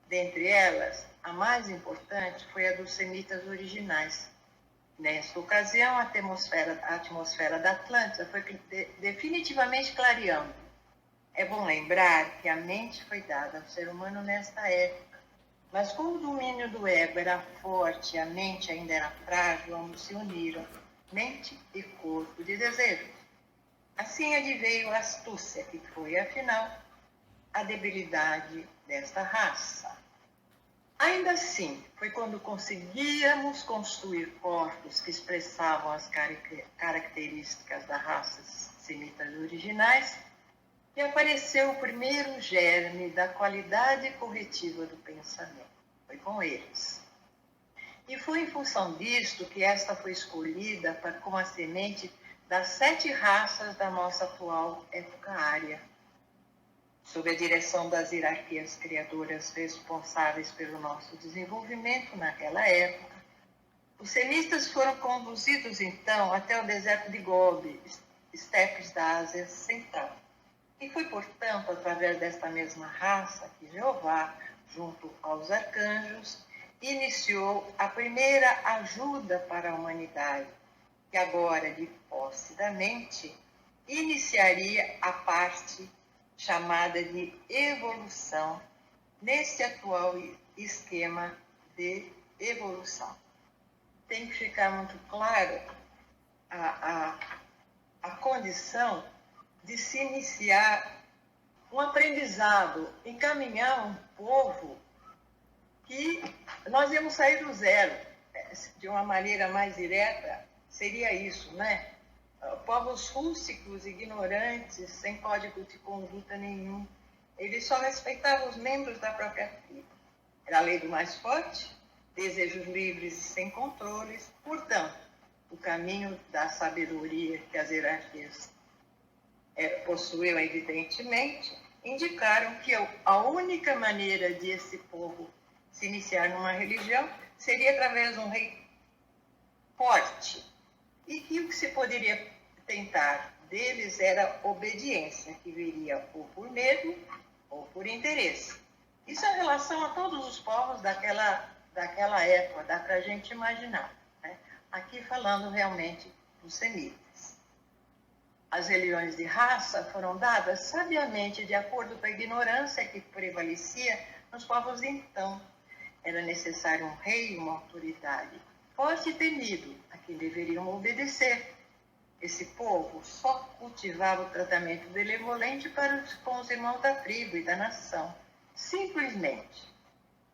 S1: Dentre elas, a mais importante foi a dos semitas originais. Nesta ocasião, a atmosfera da Atlântida foi definitivamente clareando. É bom lembrar que a mente foi dada ao ser humano nesta época, mas como o domínio do ego era forte e a mente ainda era frágil, ambos se uniram, mente e corpo de desejo. Assim adveio a astúcia, que foi, afinal, a debilidade desta raça. Ainda assim, foi quando conseguíamos construir corpos que expressavam as características das raças semitas originais que apareceu o primeiro germe da qualidade corretiva do pensamento. Foi com eles. E foi em função disto que esta foi escolhida como a semente das 7 raças da nossa atual época ária, sob a direção das hierarquias criadoras responsáveis pelo nosso desenvolvimento naquela época. Os semistas foram conduzidos, então, até o deserto de Gobi, estepes da Ásia Central. E foi, portanto, através desta mesma raça que Jeová, junto aos arcanjos, iniciou a primeira ajuda para a humanidade, que agora, de posse da mente, iniciaria a parte chamada de evolução, nesse atual esquema de evolução. Tem que ficar muito claro a condição de se iniciar um aprendizado, encaminhar um povo que nós íamos sair do zero. De uma maneira mais direta, seria isso, né? Povos rústicos, ignorantes, sem código de conduta nenhum. Eles só respeitavam os membros da própria tribo. Era a lei do mais forte, desejos livres e sem controles. Portanto, o caminho da sabedoria que as hierarquias possuíam, evidentemente, indicaram que a única maneira de esse povo se iniciar numa religião seria através de um rei forte. E que o que se poderia tentar deles era obediência, que viria ou por medo ou por interesse. Isso é em relação a todos os povos daquela época, dá para a gente imaginar, né? Aqui falando realmente dos semitas. As religiões de raça foram dadas sabiamente de acordo com a ignorância que prevalecia nos povos então, era necessário um rei e uma autoridade forte e temido, a quem deveriam obedecer. Esse povo só cultivava o tratamento benevolente com os irmãos da tribo e da nação. Simplesmente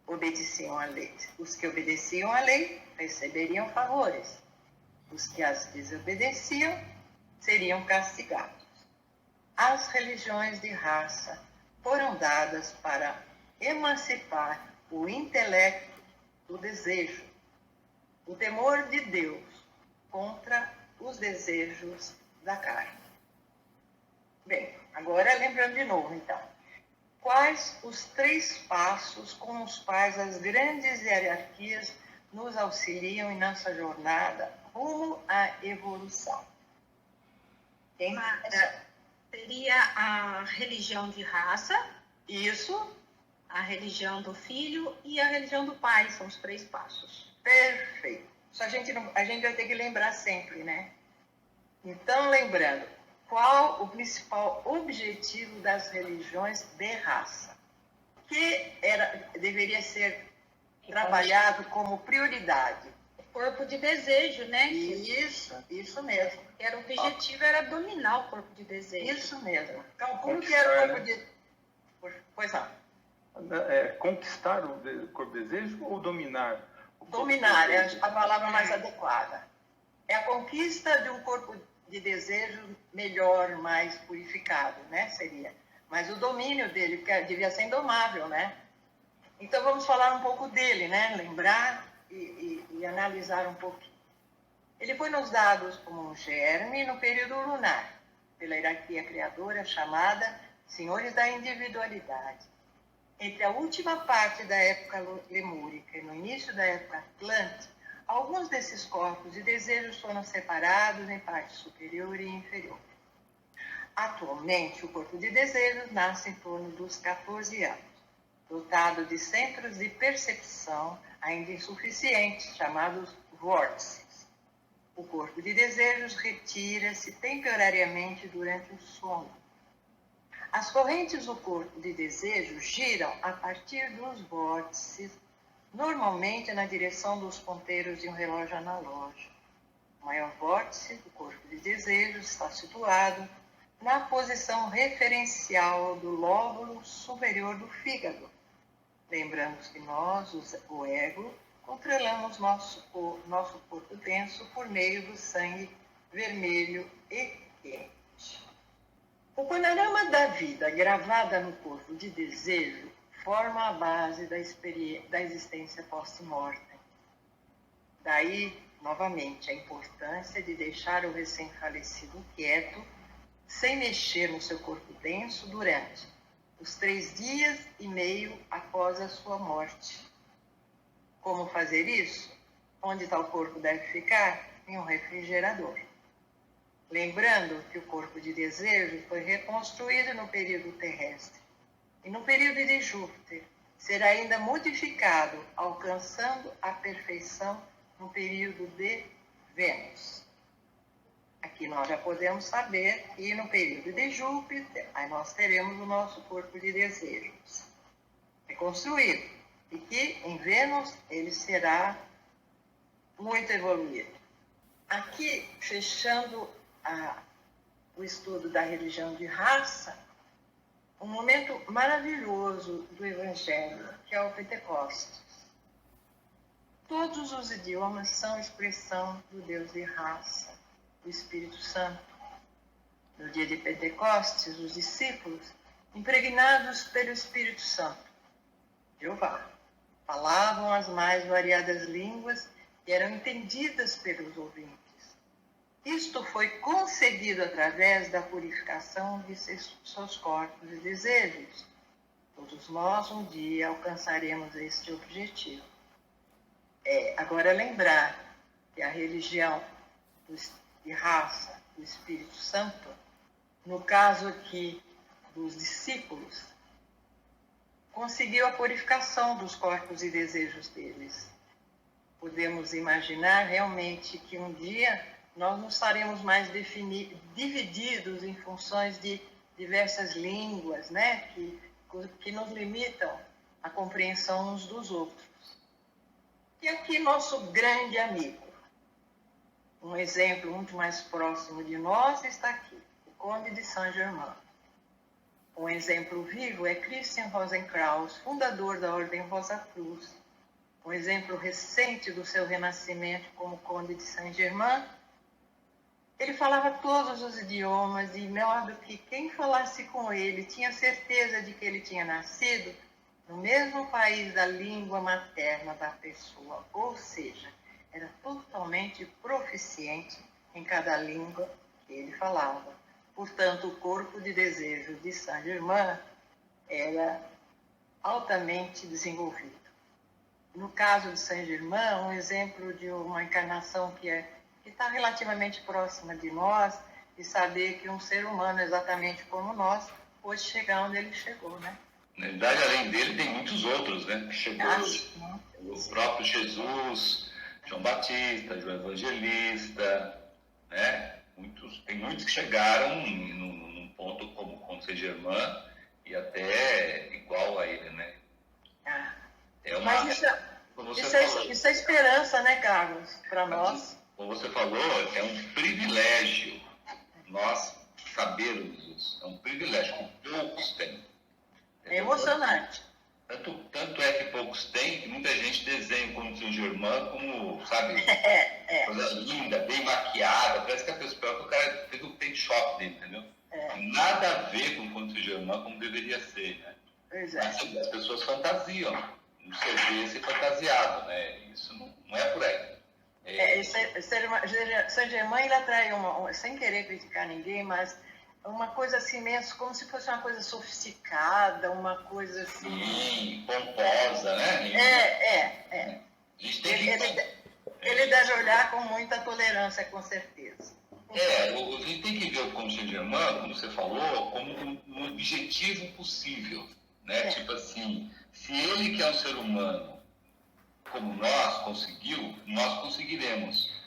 S1: obedeciam à lei. Os que obedeciam à lei receberiam favores. Os que as desobedeciam seriam castigados. As religiões de raça foram dadas para emancipar o intelecto do desejo, o temor de Deus contra os desejos da carne. Bem, agora lembrando de novo, então. Quais os 3 passos com os quais as grandes hierarquias nos auxiliam em nossa jornada rumo à evolução?
S7: Seria a religião de raça,
S1: isso,
S7: a religião do filho e a religião do pai, são os 3 passos.
S1: Perfeito. Isso a gente vai ter que lembrar sempre, né? Então, lembrando, qual o principal objetivo das religiões de raça? Que deveria ser trabalhado como prioridade?
S7: Corpo de desejo, né?
S1: Isso mesmo.
S7: O objetivo era dominar o corpo de desejo.
S1: Isso mesmo. Então, como que era o corpo de... Pois não.
S9: Conquistar o corpo de desejo ou dominar?
S1: Dominar é a palavra mais adequada. É a conquista de um corpo de desejo melhor, mais purificado, né? Seria. Mas o domínio dele, porque devia ser indomável, né? Então vamos falar um pouco dele, né? Lembrar e analisar um pouquinho. Ele foi nos dados como um germe no período lunar, pela hierarquia criadora chamada Senhores da Individualidade. Entre a última parte da época lemúrica e no início da época atlântica, alguns desses corpos de desejos foram separados em parte superior e inferior. Atualmente, o corpo de desejos nasce em torno dos 14 anos, dotado de centros de percepção ainda insuficientes, chamados vórtices. O corpo de desejos retira-se temporariamente durante o sono. As correntes do corpo de desejo giram a partir dos vórtices, normalmente na direção dos ponteiros de um relógio analógico. O maior vórtice do corpo de desejo está situado na posição referencial do lóbulo superior do fígado. Lembrando que nós, o ego, controlamos nosso corpo denso por meio do sangue vermelho e quente. O panorama da vida gravada no corpo de desejo forma a base da existência post-mortem. Daí, novamente, a importância de deixar o recém-falecido quieto, sem mexer no seu corpo denso durante os 3 dias e meio após a sua morte. Como fazer isso? Onde tal corpo deve ficar? Em um refrigerador. Lembrando que o corpo de desejo foi reconstruído no período terrestre e no período de Júpiter será ainda modificado, alcançando a perfeição no período de Vênus. Aqui nós já podemos saber que no período de Júpiter, aí nós teremos o nosso corpo de desejos reconstruído e que em Vênus ele será muito evoluído. Aqui, fechando o estudo da religião de raça, um momento maravilhoso do Evangelho, que é o Pentecostes. Todos os idiomas são expressão do Deus de raça, do Espírito Santo. No dia de Pentecostes, os discípulos, impregnados pelo Espírito Santo, Jeová, falavam as mais variadas línguas que eram entendidas pelos ouvintes. Isto foi conseguido através da purificação de seus corpos e desejos. Todos nós um dia alcançaremos este objetivo. Agora lembrar que a religião de raça do Espírito Santo, no caso aqui dos discípulos, conseguiu a purificação dos corpos e desejos deles. Podemos imaginar realmente que um dia nós não estaremos mais divididos em funções de diversas línguas, né, que nos limitam a compreensão uns dos outros. E aqui nosso grande amigo, um exemplo muito mais próximo de nós está aqui, o Conde de Saint-Germain. Um exemplo vivo é Christian Rosenkraus, fundador da Ordem Rosa Cruz. Um exemplo recente do seu renascimento como Conde de Saint-Germain. Ele falava todos os idiomas e, de modo que quem falasse com ele tinha certeza de que ele tinha nascido no mesmo país da língua materna da pessoa, ou seja, era totalmente proficiente em cada língua que ele falava. Portanto, o corpo de desejo de Saint-Germain era altamente desenvolvido. No caso de Saint-Germain, um exemplo de uma encarnação que está relativamente próxima de nós, e saber que um ser humano exatamente como nós pôde chegar onde ele chegou, né?
S8: Na verdade, além dele, tem muitos outros, né? Que chegou o próprio Jesus, João Batista, João Evangelista, né? Tem muitos que chegaram num ponto como Saint-Germain e até igual a ele, né?
S1: Mas isso é esperança, né, Carlos, para nós.
S8: Como você falou, é um privilégio nós sabermos isso. É um privilégio que poucos têm.
S1: É emocionante.
S8: Tanto é que poucos têm, que muita gente desenha como Saint-Germain como, sabe, coisa linda, bem maquiada. Parece que a pessoa, o cara fez um take shop dele, entendeu? Nada a ver com o Saint-Germain como deveria ser, né?
S1: Pois é.
S8: Mas as pessoas fantasiam. Você vê ser fantasiado, né? Isso não é por aí.
S1: Saint-Germain, ele atrai sem querer criticar ninguém, mas uma coisa assim mesmo, como se fosse uma coisa sofisticada, uma coisa assim...
S8: Sim, pomposa, né? A gente tem que...
S1: Ele deve olhar com muita tolerância, com certeza.
S8: A gente tem que ver o Conde de Saint-Germain, como você falou, como um objetivo possível, né? Tipo assim, se ele que é um ser humano como nós conseguiu, nós conseguiremos.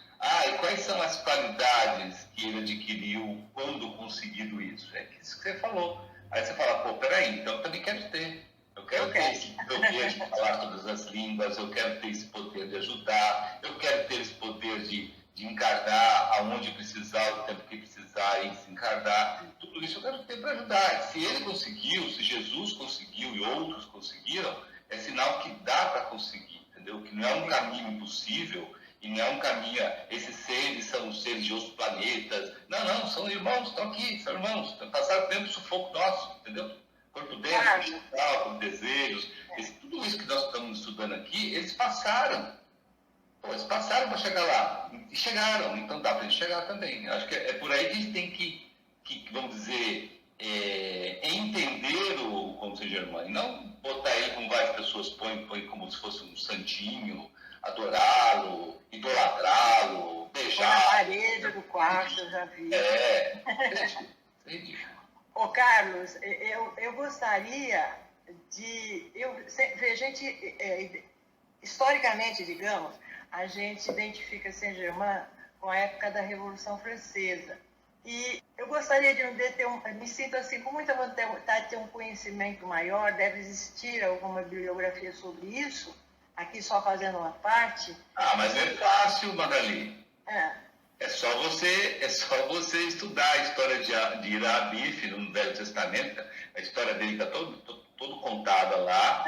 S8: E quais são as qualidades que ele adquiriu quando conseguido isso? É isso que você falou. Aí você fala, peraí, então eu também quero ter. Eu quero ter esse poder de falar todas as línguas, eu quero ter esse poder de ajudar, eu quero ter esse poder de encarnar aonde precisar, o tempo que precisar e se encarnar. Tudo isso eu quero ter para ajudar. Se ele conseguiu, se Jesus conseguiu e outros conseguiram, é sinal que dá para conseguir, entendeu? Que não é um caminho impossível e não é um caminho, esses seres são seres de outros planetas. Não, são irmãos, estão aqui, são irmãos, passaram pelo sufoco nosso, entendeu? Corpo dentro, corpo desejos, tudo isso que nós estamos estudando aqui, eles passaram. Eles passaram para chegar lá, e chegaram, então dá para a gente chegar também. Acho que é por aí que a gente tem que vamos dizer, entender o Conde de Saint-Germain, não botar ele como várias pessoas põem como se fosse um santinho, adorá-lo, idolatrá-lo, beijar.
S1: Na parede do quarto, eu já vi. Ô Carlos, eu gostaria de... a gente, historicamente, digamos, a gente identifica Saint-Germain com a época da Revolução Francesa. E eu gostaria de me sinto assim com muita vontade de ter um conhecimento maior, deve existir alguma bibliografia sobre isso, aqui só fazendo uma parte.
S8: Mas é fácil, Magali. É só você estudar a história de Irabife no Velho Testamento, a história dele está todo contada lá.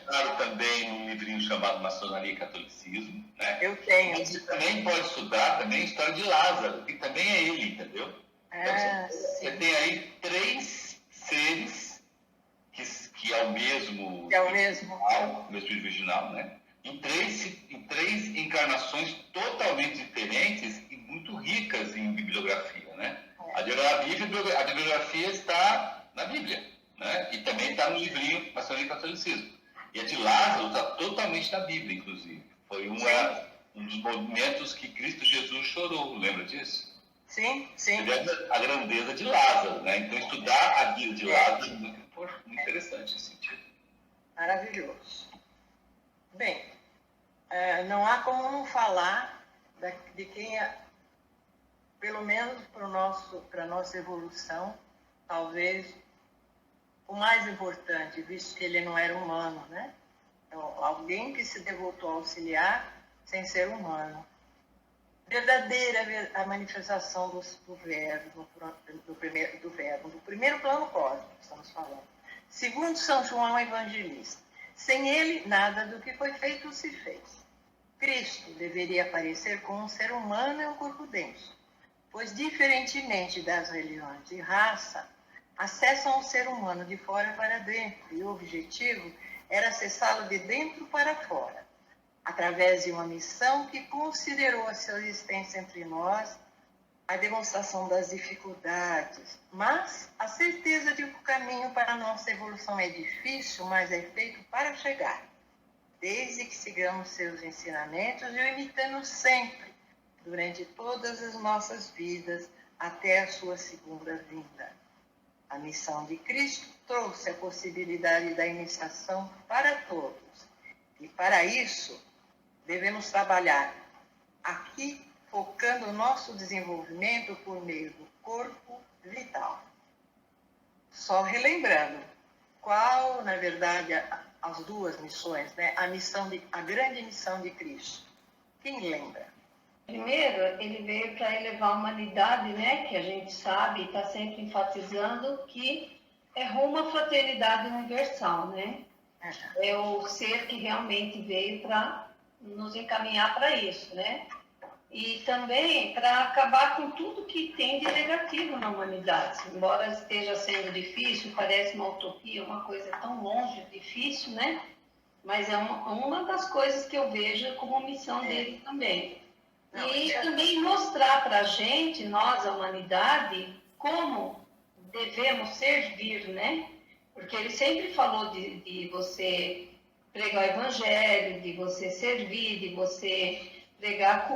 S8: Claro, também um livrinho chamado Maçonaria e Catolicismo, né?
S1: Eu tenho.
S8: Você também pode estudar também a história de Lázaro, que também é ele, entendeu? Então, você tem aí 3 seres que é o mesmo espírito original, né? Em três encarnações totalmente diferentes e muito ricas em bibliografia, né? A bibliografia está na Bíblia, né? E também está no livrinho Maçonaria e Catolicismo. E a de Lázaro está totalmente na Bíblia, inclusive. Foi um dos momentos que Cristo Jesus chorou, lembra disso?
S1: Sim.
S8: A grandeza de Lázaro, né? Então, estudar a vida de Lázaro é muito interessante nesse sentido.
S1: Maravilhoso. Bem, não há como não falar de quem pelo menos para a nossa evolução, talvez o mais importante, visto que ele não era humano, né? Então, alguém que se devotou a auxiliar sem ser humano. Verdadeira a manifestação do verbo, do primeiro plano cósmico, estamos falando. Segundo São João Evangelista, sem ele, nada do que foi feito se fez. Cristo deveria aparecer como um ser humano em um corpo denso, pois, diferentemente das religiões de raça, acessam o ser humano de fora para dentro, e o objetivo era acessá-lo de dentro para fora, através de uma missão que considerou a sua existência entre nós, a demonstração das dificuldades, mas a certeza de que o caminho para a nossa evolução é difícil, mas é feito para chegar, desde que sigamos seus ensinamentos e o imitando sempre, durante todas as nossas vidas, até a sua segunda vinda. A missão de Cristo trouxe a possibilidade da iniciação para todos, e para isso devemos trabalhar aqui, focando o nosso desenvolvimento por meio do corpo vital. Só relembrando, qual, na verdade, as duas missões, né? A grande missão de Cristo. Quem lembra?
S3: Primeiro, ele veio para elevar a humanidade, né? Que a gente sabe e está sempre enfatizando que é rumo à fraternidade universal, né? É o ser que realmente veio para nos encaminhar para isso, né? E também para acabar com tudo que tem de negativo na humanidade. Embora esteja sendo difícil, parece uma utopia, uma coisa tão longe, difícil, né? Mas é uma das coisas que eu vejo como missão dele também. E também mostrar para a gente, nós, a humanidade, como devemos servir, né? Porque ele sempre falou de você pregar o evangelho, de você servir, de você pregar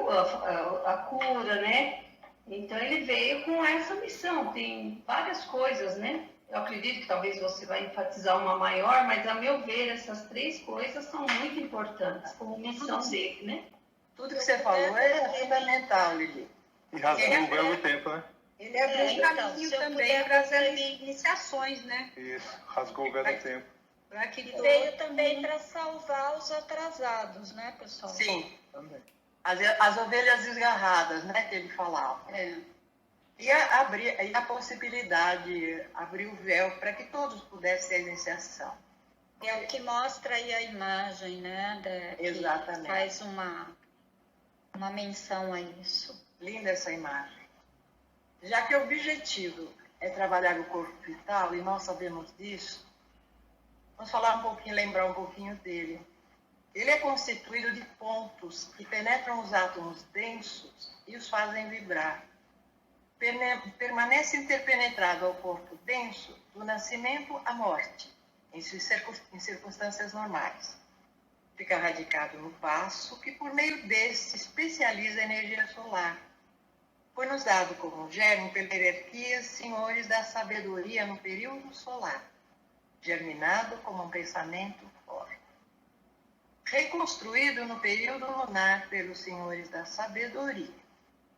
S3: a cura, né? Então ele veio com essa missão. Tem várias coisas, né? Eu acredito que talvez você vai enfatizar uma maior, mas a meu ver essas três coisas são muito importantes como missão dele, né?
S1: Tudo que você falou é fundamental, Lili.
S9: E rasgou o véu do tempo, né?
S7: Ele abriu um caminho também para as iniciações, né?
S9: Isso, rasgou o véu do tempo.
S4: E veio também para salvar os atrasados, né, pessoal?
S1: Sim.
S9: Também.
S1: As ovelhas desgarradas, né, que ele falava. E a possibilidade, abrir o véu para que todos pudessem ter a iniciação.
S4: É o que mostra aí a imagem, né?
S1: Exatamente.
S4: Que faz uma menção a isso.
S1: Linda essa imagem. Já que o objetivo é trabalhar o corpo vital, e nós sabemos disso, vamos falar um pouquinho, lembrar um pouquinho dele. Ele é constituído de pontos que penetram os átomos densos e os fazem vibrar. Permanece interpenetrado ao corpo denso do nascimento à morte, em circunstâncias normais. Fica radicado no baço, que por meio deste especializa a energia solar. Foi-nos dado como germe pela hierarquia senhores da sabedoria no período solar, germinado como um pensamento forte. Reconstruído no período lunar pelos senhores da sabedoria.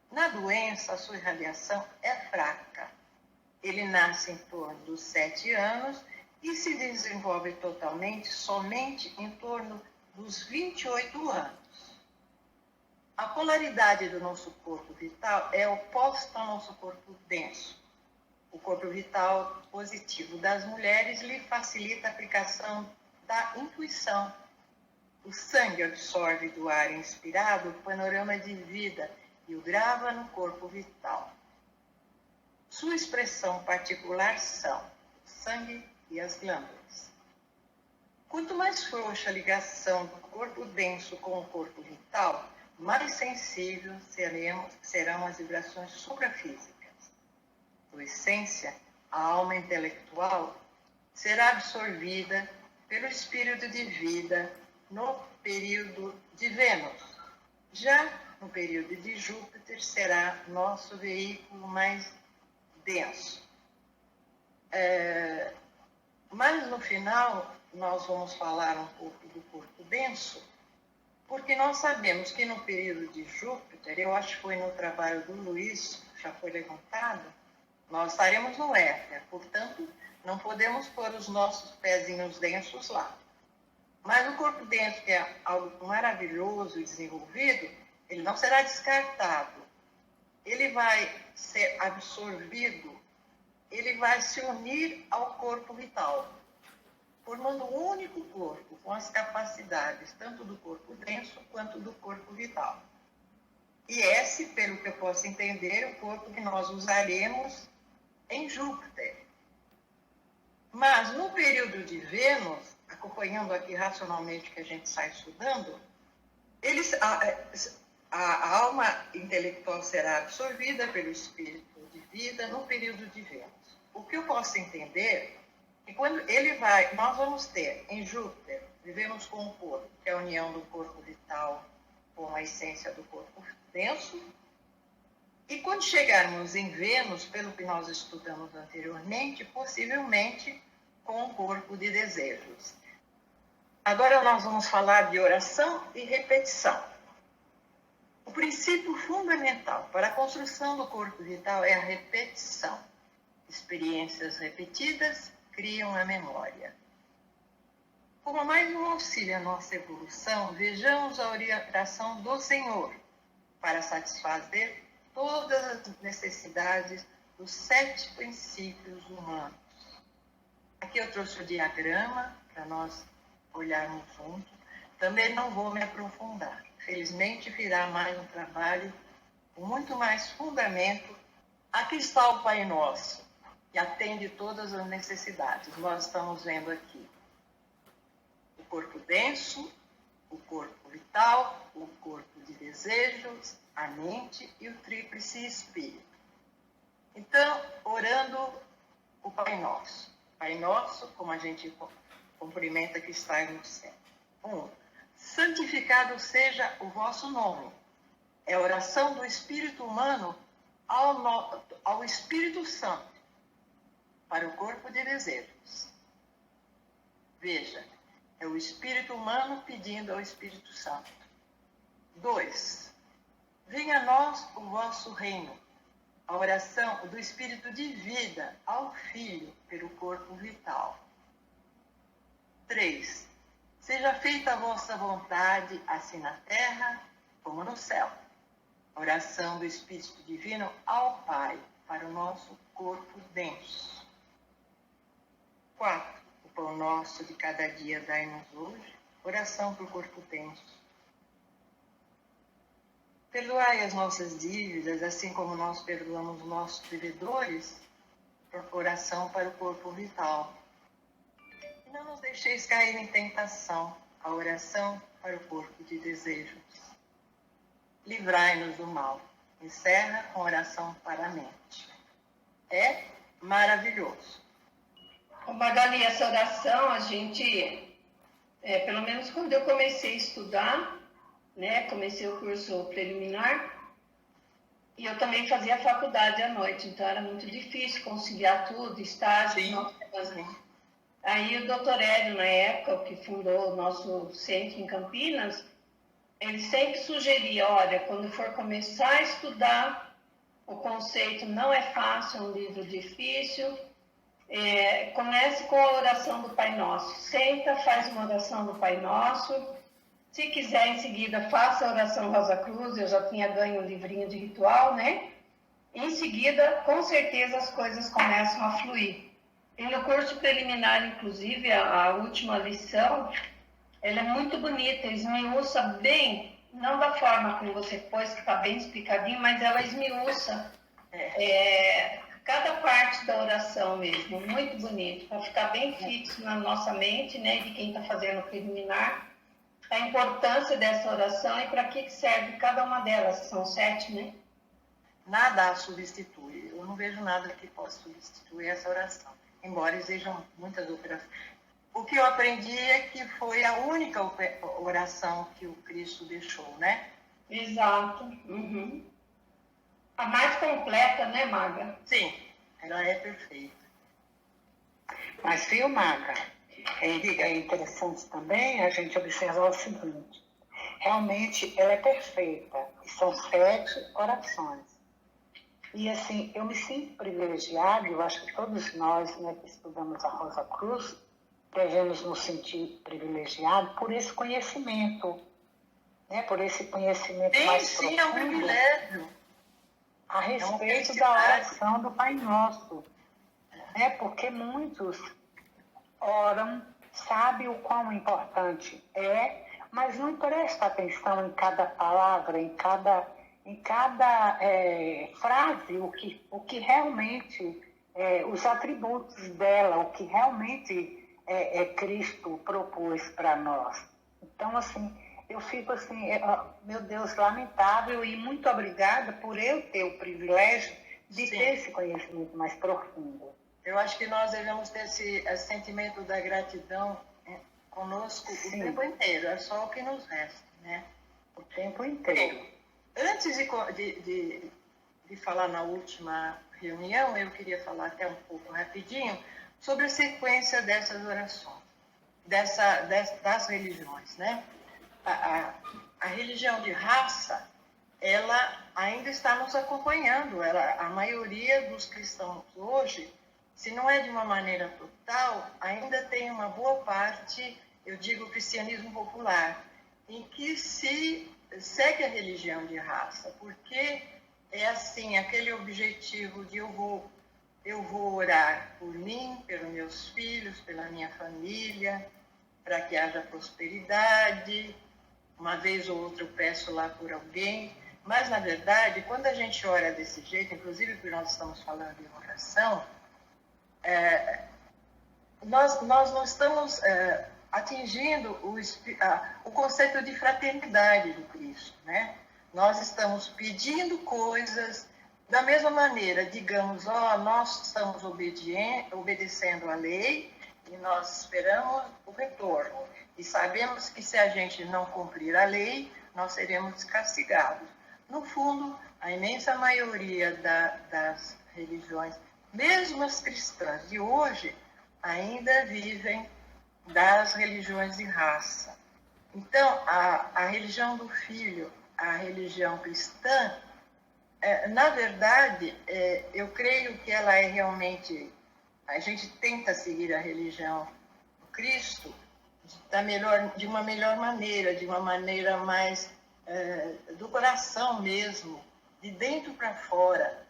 S1: Na doença, a sua irradiação é fraca. Ele nasce em torno dos 7 anos e se desenvolve totalmente somente em torno dos 28 anos. A polaridade do nosso corpo vital é oposta ao nosso corpo denso. O corpo vital positivo das mulheres lhe facilita a aplicação da intuição. O sangue absorve do ar inspirado o panorama de vida e o grava no corpo vital. Sua expressão particular são o sangue e as glândulas. Quanto mais frouxa a ligação do corpo denso com o corpo vital, mais sensível serão as vibrações suprafísicas. Por essência, a alma intelectual será absorvida pelo espírito de vida no período de Vênus. Já no período de Júpiter será nosso veículo mais denso. Mas no final nós vamos falar um pouco do corpo denso, porque nós sabemos que no período de Júpiter, eu acho que foi no trabalho do Luiz, já foi levantado, nós estaremos no éter, portanto, não podemos pôr os nossos pezinhos densos lá. Mas o corpo denso, que é algo maravilhoso e desenvolvido, ele não será descartado. Ele vai ser absorvido, ele vai se unir ao corpo vital, formando um único corpo, com as capacidades tanto do corpo denso quanto do corpo vital. E esse, pelo que eu posso entender, é o corpo que nós usaremos em Júpiter. Mas no período de Vênus, acompanhando aqui racionalmente que a gente está estudando, a alma intelectual será absorvida pelo espírito de vida no período de Vênus. O que eu posso entender é que quando nós vamos ter em Júpiter, vivemos com o corpo, que é a união do corpo vital com a essência do corpo denso, e quando chegarmos em Vênus, pelo que nós estudamos anteriormente, possivelmente com o corpo de desejos. Agora nós vamos falar de oração e repetição. O princípio fundamental para a construção do corpo vital é a repetição. Experiências repetidas criam a memória. Como mais um auxílio à nossa evolução, vejamos a oração do Senhor para satisfazer todas as necessidades dos 7 princípios humanos. Aqui eu trouxe o diagrama para nós olharmos juntos. Também não vou me aprofundar. Felizmente virá mais um trabalho com muito mais fundamento. Aqui está o Pai Nosso, que atende todas as necessidades. Nós estamos vendo aqui o corpo denso, o corpo vital, o corpo de desejos, a mente e o tríplice espírito. Então, orando o Pai Nosso. Pai Nosso, como a gente cumprimenta que está no céu. 1. Santificado seja o vosso nome. É a oração do espírito humano ao Espírito Santo, para o corpo de desejos. Veja, é o espírito humano pedindo ao Espírito Santo. 2. Venha a nós o vosso reino. A oração do espírito de vida ao Filho, pelo corpo vital. 3. Seja feita a vossa vontade, assim na terra como no céu. Oração do Espírito Divino ao Pai, para o nosso corpo denso. 4. O pão nosso de cada dia dai-nos hoje. Oração para o corpo denso. Perdoai as nossas dívidas, assim como nós perdoamos os nossos devedores. Oração para o corpo vital. E não nos deixeis cair em tentação. A oração para o corpo de desejos. Livrai-nos do mal. Encerra com oração para a mente. É maravilhoso.
S3: Magali, essa oração, a gente, pelo menos quando eu comecei a estudar, né, comecei o curso preliminar, e eu também fazia faculdade à noite, então era muito difícil conciliar tudo, estágio. Aí o doutor Hélio, na época, que fundou o nosso centro em Campinas, ele sempre sugeria, olha, quando for começar a estudar, o conceito não é fácil, é um livro difícil, comece com a oração do Pai Nosso. Senta, faz uma oração do Pai Nosso. Se quiser, em seguida, faça a oração Rosa Cruz. Eu já tinha ganho um livrinho de ritual, né? Em seguida, com certeza, as coisas começam a fluir. E no curso preliminar, inclusive, a última lição, ela é muito bonita, esmiuça bem, não da forma como você pôs, que está bem explicadinho, mas ela esmiuça cada parte da oração mesmo, muito bonito, para ficar bem fixo na nossa mente, né, de quem está fazendo o preliminar, a importância dessa oração e para que serve cada uma delas, são 7, né?
S1: Nada a substitui, eu não vejo nada que possa substituir essa oração, embora existam muitas outras. O que eu aprendi é que foi a única oração que o Cristo deixou, né?
S3: Exato. Uhum. A mais completa, né, Maga?
S1: Sim, ela é perfeita.
S5: Mas, viu, Maga, é interessante também a gente observar o seguinte. Realmente, ela é perfeita. E são 7 orações. E, assim, eu me sinto privilegiada, eu acho que todos nós, né, que estudamos a Rosa Cruz, devemos nos sentir privilegiados por esse conhecimento, né? Por esse conhecimento mais profundo.
S1: É um privilégio.
S5: A respeito da oração do Pai Nosso. Né? Porque muitos oram, sabem o quão importante é, mas não prestam atenção em cada palavra, em cada frase, o que realmente, os atributos dela, o que realmente Cristo propôs para nós. Então, assim, eu fico assim, meu Deus, lamentável, e muito obrigada por eu ter o privilégio de ter esse conhecimento mais profundo.
S1: Eu acho que nós devemos ter esse sentimento da gratidão conosco o tempo inteiro, é só o que nos resta, né?
S5: O tempo inteiro.
S1: Antes de falar na última reunião, eu queria falar até um pouco rapidinho sobre a sequência dessas orações, das religiões, né? A religião de raça, ela ainda está nos acompanhando. A maioria dos cristãos hoje, se não é de uma maneira total, ainda tem uma boa parte, eu digo cristianismo popular, em que se segue a religião de raça, porque é assim, aquele objetivo de eu vou orar por mim, pelos meus filhos, pela minha família, para que haja prosperidade. Uma vez ou outra eu peço lá por alguém, mas na verdade, quando a gente ora desse jeito, inclusive porque nós estamos falando de oração, nós não estamos atingindo o conceito de fraternidade do Cristo, né? Nós estamos pedindo coisas da mesma maneira, digamos, nós estamos obedecendo a lei e nós esperamos o retorno. E sabemos que se a gente não cumprir a lei, nós seremos castigados. No fundo, a imensa maioria das religiões, mesmo as cristãs de hoje, ainda vivem das religiões de raça. Então, a religião do filho, a religião cristã, na verdade, eu creio que ela é realmente... A gente tenta seguir a religião do Cristo de uma melhor maneira, de uma maneira mais do coração mesmo, de dentro para fora,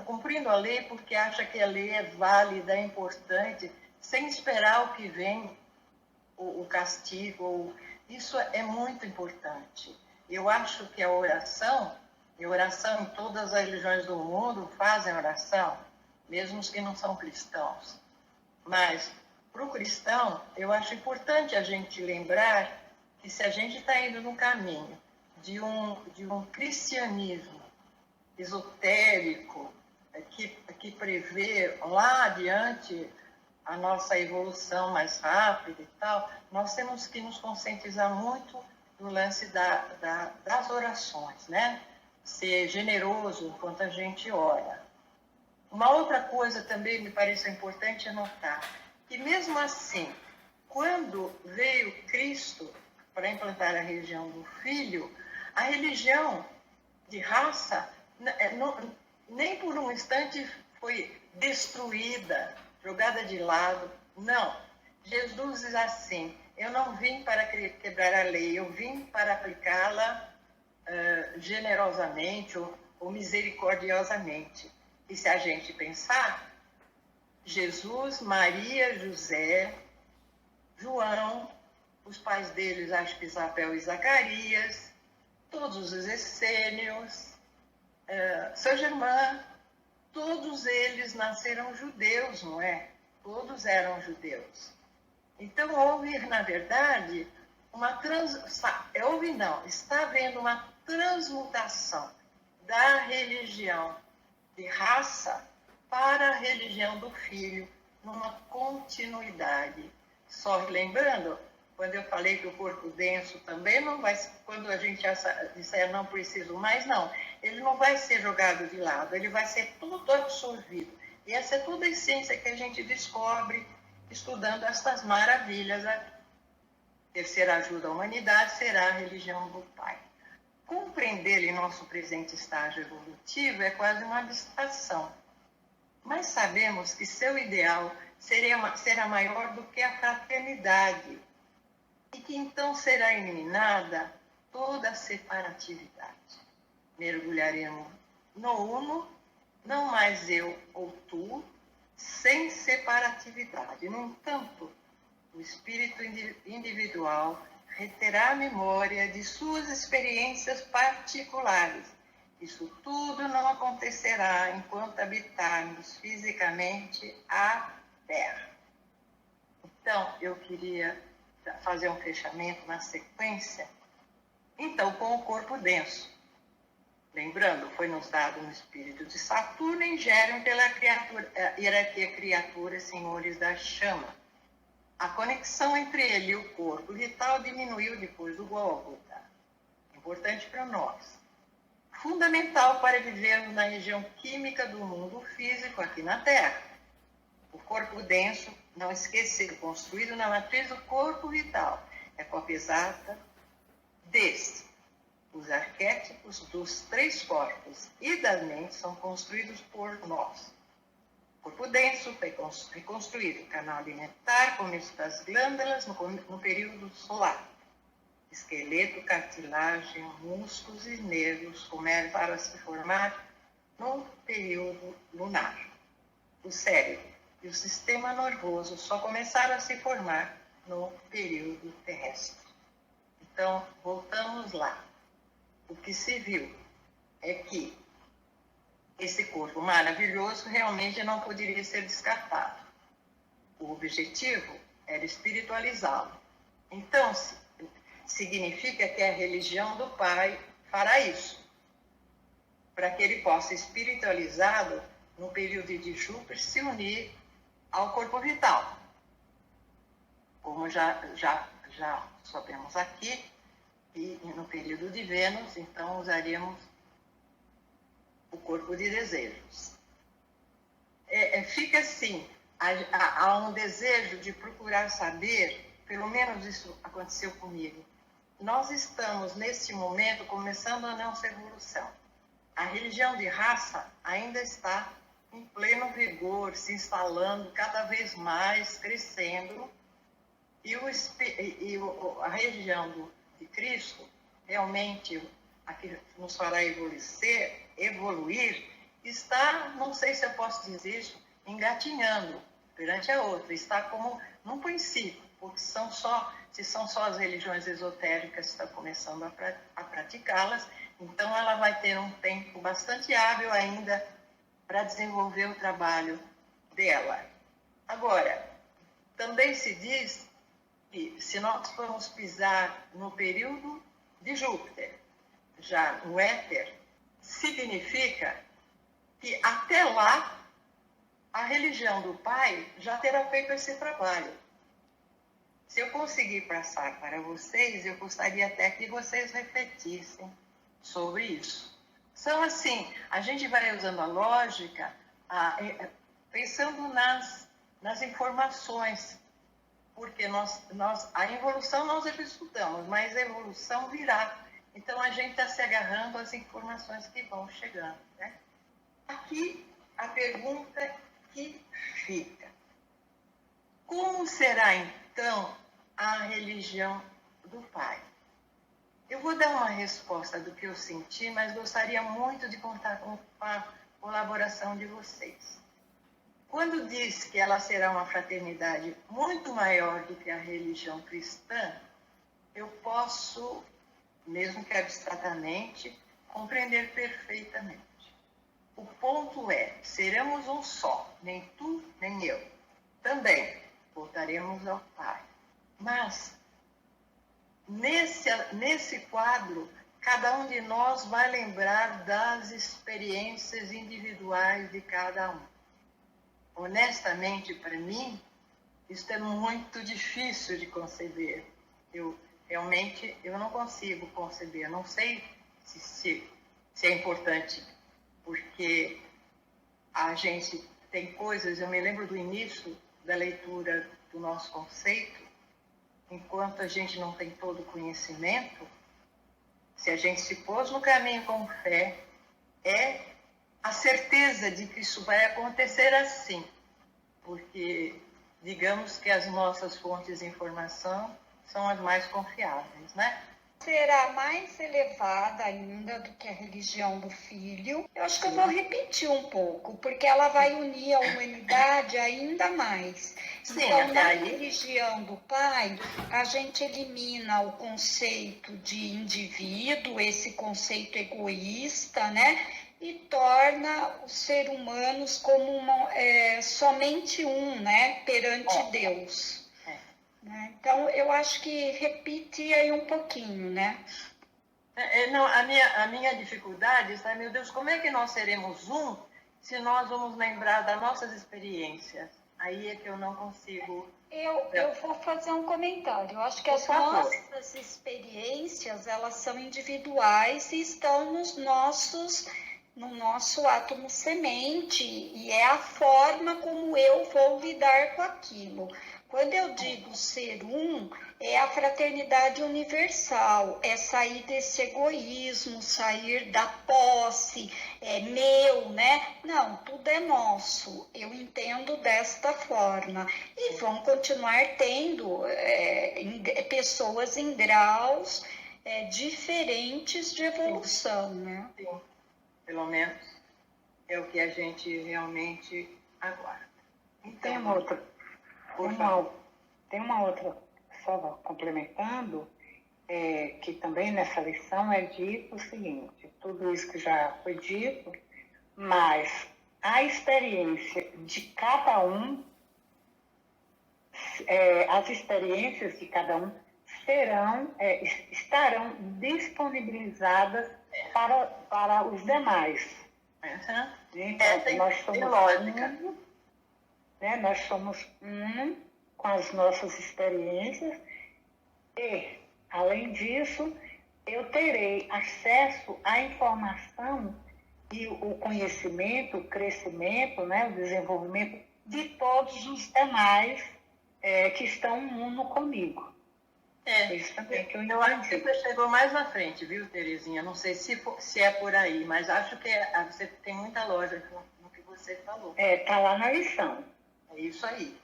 S1: cumprindo a lei porque acha que a lei é válida, é importante, sem esperar o que vem, o castigo. Isso é muito importante. Eu acho que a oração em todas as religiões do mundo fazem oração, mesmo os que não são cristãos. Mas, para o cristão, eu acho importante a gente lembrar que se a gente está indo no caminho de um cristianismo esotérico, que prevê lá adiante a nossa evolução mais rápida e tal, nós temos que nos conscientizar muito do lance das orações, né? Ser generoso enquanto a gente ora. Uma outra coisa também me parece importante notar, que mesmo assim, quando veio Cristo para implantar a religião do Filho, a religião de raça nem por um instante foi destruída, jogada de lado. Não. Jesus diz assim, eu não vim para quebrar a lei, eu vim para aplicá-la generosamente ou misericordiosamente. E se a gente pensar, Jesus, Maria, José, João, os pais deles, acho que Isabel e Zacarias, todos os essênios, São Germain, todos eles nasceram judeus, não é? Todos eram judeus. Então, houve, na verdade, está havendo uma transmutação da religião de raça para a religião do Filho, numa continuidade. Só lembrando, quando eu falei que o corpo denso também não vai, quando a gente disser não preciso mais, não, ele não vai ser jogado de lado, ele vai ser tudo absorvido. E essa é toda a essência que a gente descobre estudando estas maravilhas aqui. Terceira ajuda à humanidade será a religião do Pai. Compreendê-lo em nosso presente estágio evolutivo é quase uma abstração. Mas sabemos que seu ideal será maior do que a fraternidade, e que então será eliminada toda a separatividade. Mergulharemos no uno, não mais eu ou tu, sem separatividade. No entanto, o espírito individual reterá a memória de suas experiências particulares. Isso tudo não acontecerá enquanto habitarmos fisicamente a Terra. Então, eu queria fazer um fechamento na sequência. Então, com o corpo denso. Lembrando, foi nos dado no espírito de Saturno em Gérmen pela hierarquia criaturas senhores da chama. A conexão entre ele e o corpo vital diminuiu depois do Gólgota. Importante para nós. Fundamental para vivermos na região química do mundo físico aqui na Terra. O corpo denso, não esquecer, construído na matriz do corpo vital, é cópia exata desse. Os arquétipos dos 3 corpos e das mentes são construídos por nós. O corpo denso foi reconstruído, canal alimentar, começo das glândulas no período solar. Esqueleto, cartilagem, músculos e nervos começaram a se formar no período lunar. O cérebro e o sistema nervoso só começaram a se formar no período terrestre. Então, voltamos lá. O que se viu é que esse corpo maravilhoso realmente não poderia ser descartado. O objetivo era espiritualizá-lo. Então, significa que a religião do Pai fará isso, para que ele possa, espiritualizado, no período de Júpiter, se unir ao corpo vital. Como já sabemos aqui, e no período de Vênus, então, usaríamos o corpo de desejos. Fica assim, há um desejo de procurar saber, pelo menos isso aconteceu comigo. Nós estamos, nesse momento, começando a nossa evolução. A religião de raça ainda está em pleno vigor, se instalando cada vez mais, crescendo, e a religião de Cristo, realmente, a que nos fará evoluir, está, não sei se eu posso dizer isso, engatinhando perante a outra, está como num princípio, porque se são só as religiões esotéricas que estão começando a praticá-las, então ela vai ter um tempo bastante hábil ainda para desenvolver o trabalho dela. Agora, também se diz que se nós formos pisar no período de Júpiter, já no éter, significa que até lá a religião do Pai já terá feito esse trabalho. Se eu conseguir passar para vocês, eu gostaria até que vocês refletissem sobre isso. São assim, a gente vai usando a lógica, pensando nas informações, porque a evolução nós estudamos, mas a evolução virá. Então, a gente está se agarrando às informações que vão chegando, né? Aqui, a pergunta que fica. Como será, então, a religião do Pai? Eu vou dar uma resposta do que eu senti, mas gostaria muito de contar com a colaboração de vocês. Quando diz que ela será uma fraternidade muito maior do que a religião cristã, eu posso, mesmo que abstratamente, compreender perfeitamente. O ponto é, seremos um só, nem tu, nem eu. Também voltaremos ao Pai. Mas, nesse quadro, cada um de nós vai lembrar das experiências individuais de cada um. Honestamente, para mim, isso é muito difícil de conceber. Realmente, eu não consigo conceber. Não sei se é importante, porque a gente tem coisas... Eu me lembro do início da leitura do nosso conceito, enquanto a gente não tem todo o conhecimento, se a gente se pôs no caminho com fé, é a certeza de que isso vai acontecer assim, porque digamos que as nossas fontes de informação são as mais confiáveis, né?
S4: Será mais elevada ainda do que a religião do filho. Eu acho que eu vou repetir um pouco, porque ela vai unir a humanidade ainda mais.
S1: Sim,
S4: então,
S1: até
S4: na
S1: aí.
S4: religião do pai, a gente elimina o conceito de indivíduo, esse conceito egoísta, né? E torna os seres humanos como somente um, né? Perante Deus. Então, eu acho que repite aí um pouquinho, né?
S1: Não, a minha dificuldade está, meu Deus, como é que nós seremos um se nós vamos lembrar das nossas experiências? Aí é que eu não consigo...
S4: Eu vou fazer um comentário. Eu acho que as nossas experiências, elas são individuais e estão no nosso átomo semente, e é a forma como eu vou lidar com aquilo. Quando eu digo ser um, é a fraternidade universal, é sair desse egoísmo, sair da posse, é meu, né? Não, tudo é nosso. Eu entendo desta forma. E vão continuar tendo pessoas em graus diferentes de evolução, né?
S1: Sim, pelo menos é o que a gente realmente aguarda. Então,
S5: tem uma outra, só complementando, que também nessa lição é dito o seguinte: tudo isso que já foi dito, mas a experiência de cada um, as experiências de cada um estarão disponibilizadas para os demais. Então, nós somos lógica. Nós somos um com as nossas experiências e, além disso, eu terei acesso à informação e o conhecimento, o crescimento, né, o desenvolvimento de todos os demais que estão uno comigo. Isso também que
S1: eu acho que você chegou mais na frente, viu, Terezinha? Não sei se é por aí, mas acho que você tem muita lógica no que você falou.
S5: Está lá na lição.
S1: É isso aí.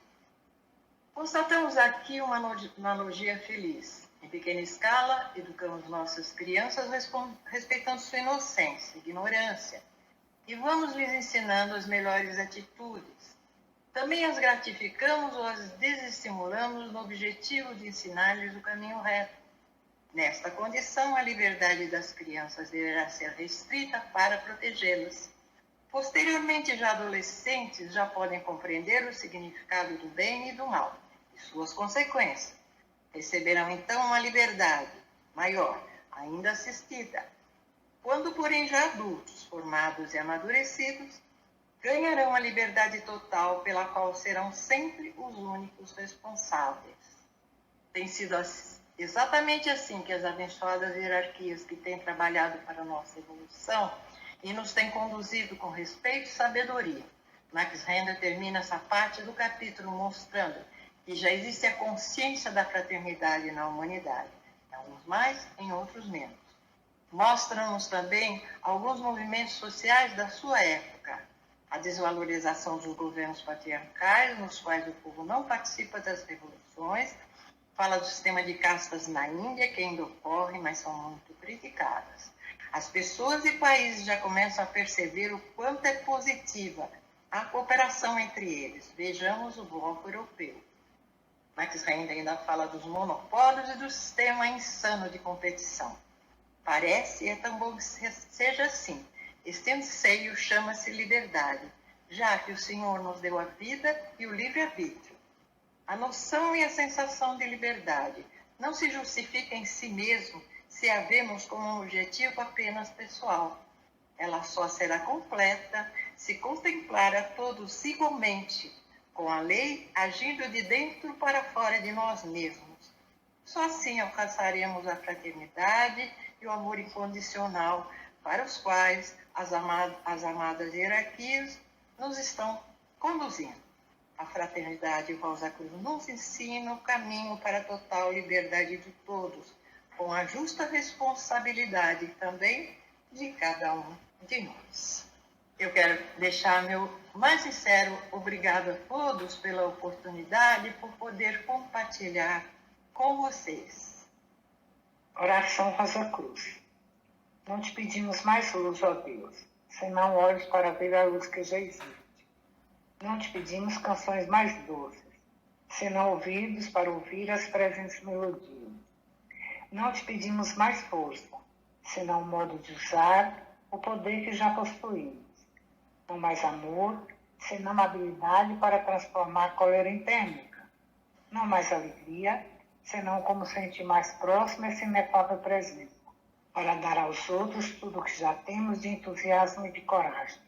S1: Constatamos aqui uma analogia feliz. Em pequena escala, educamos nossas crianças respeitando sua inocência, ignorância, e vamos lhes ensinando as melhores atitudes. Também as gratificamos ou as desestimulamos no objetivo de ensinar-lhes o caminho reto. Nesta condição, a liberdade das crianças deverá ser restrita para protegê-las. Posteriormente, já adolescentes já podem compreender o significado do bem e do mal e suas consequências. Receberão, então, uma liberdade maior, ainda assistida. Quando, porém, já adultos, formados e amadurecidos, ganharão a liberdade total pela qual serão sempre os únicos responsáveis. Tem sido exatamente assim que as abençoadas hierarquias que têm trabalhado para a nossa evolução e nos têm conduzido com respeito e sabedoria. Max Render termina essa parte do capítulo mostrando que já existe a consciência da fraternidade na humanidade, em alguns mais, em outros menos. Mostra-nos também alguns movimentos sociais da sua época, a desvalorização dos governos patriarcais, nos quais o povo não participa das revoluções, fala do sistema de castas na Índia, que ainda ocorre, mas são muito criticadas. As pessoas e países já começam a perceber o quanto é positiva a cooperação entre eles. Vejamos o bloco europeu. Max Render ainda fala dos monopólios e do sistema insano de competição. Parece, e é tão bom que seja assim. Este anseio chama-se liberdade, já que o Senhor nos deu a vida e o livre-arbítrio. A noção e a sensação de liberdade não se justifica em si mesmo se a vemos como um objetivo apenas pessoal. Ela só será completa se contemplar a todos igualmente, com a lei agindo de dentro para fora de nós mesmos. Só assim alcançaremos a fraternidade e o amor incondicional para os quais as amadas hierarquias nos estão conduzindo. A fraternidade Rosa Cruz nos ensina o caminho para a total liberdade de todos, com a justa responsabilidade também de cada um de nós. Eu quero deixar meu mais sincero obrigado a todos pela oportunidade, por poder compartilhar com vocês.
S5: Oração Rosa Cruz. Não te pedimos mais luz, ó Deus, senão olhos para ver a luz que já existe. Não te pedimos canções mais doces, senão ouvidos para ouvir as presentes melodias. Não te pedimos mais força, senão o modo de usar o poder que já possuímos. Não mais amor, senão a habilidade para transformar a cólera em térmica. Não mais alegria, senão como sentir mais próximo essa inefável presença, para dar aos outros tudo o que já temos de entusiasmo e de coragem.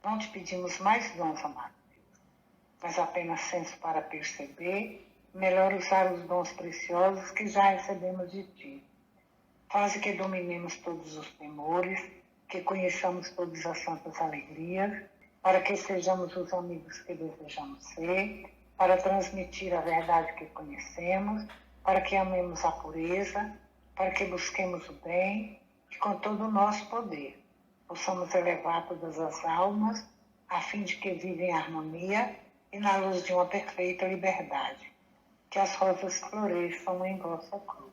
S5: Não te pedimos mais dons, amado Deus, mas apenas senso para perceber, melhor usar os dons preciosos que já recebemos de ti. Faze que dominemos todos os temores, que conheçamos todas as santas alegrias, para que sejamos os amigos que desejamos ser, para transmitir a verdade que conhecemos, para que amemos a pureza, para que busquemos o bem e com todo o nosso poder possamos elevar todas as almas a fim de que vivem em harmonia e na luz de uma perfeita liberdade. Que as rosas floresçam em vossa cruz.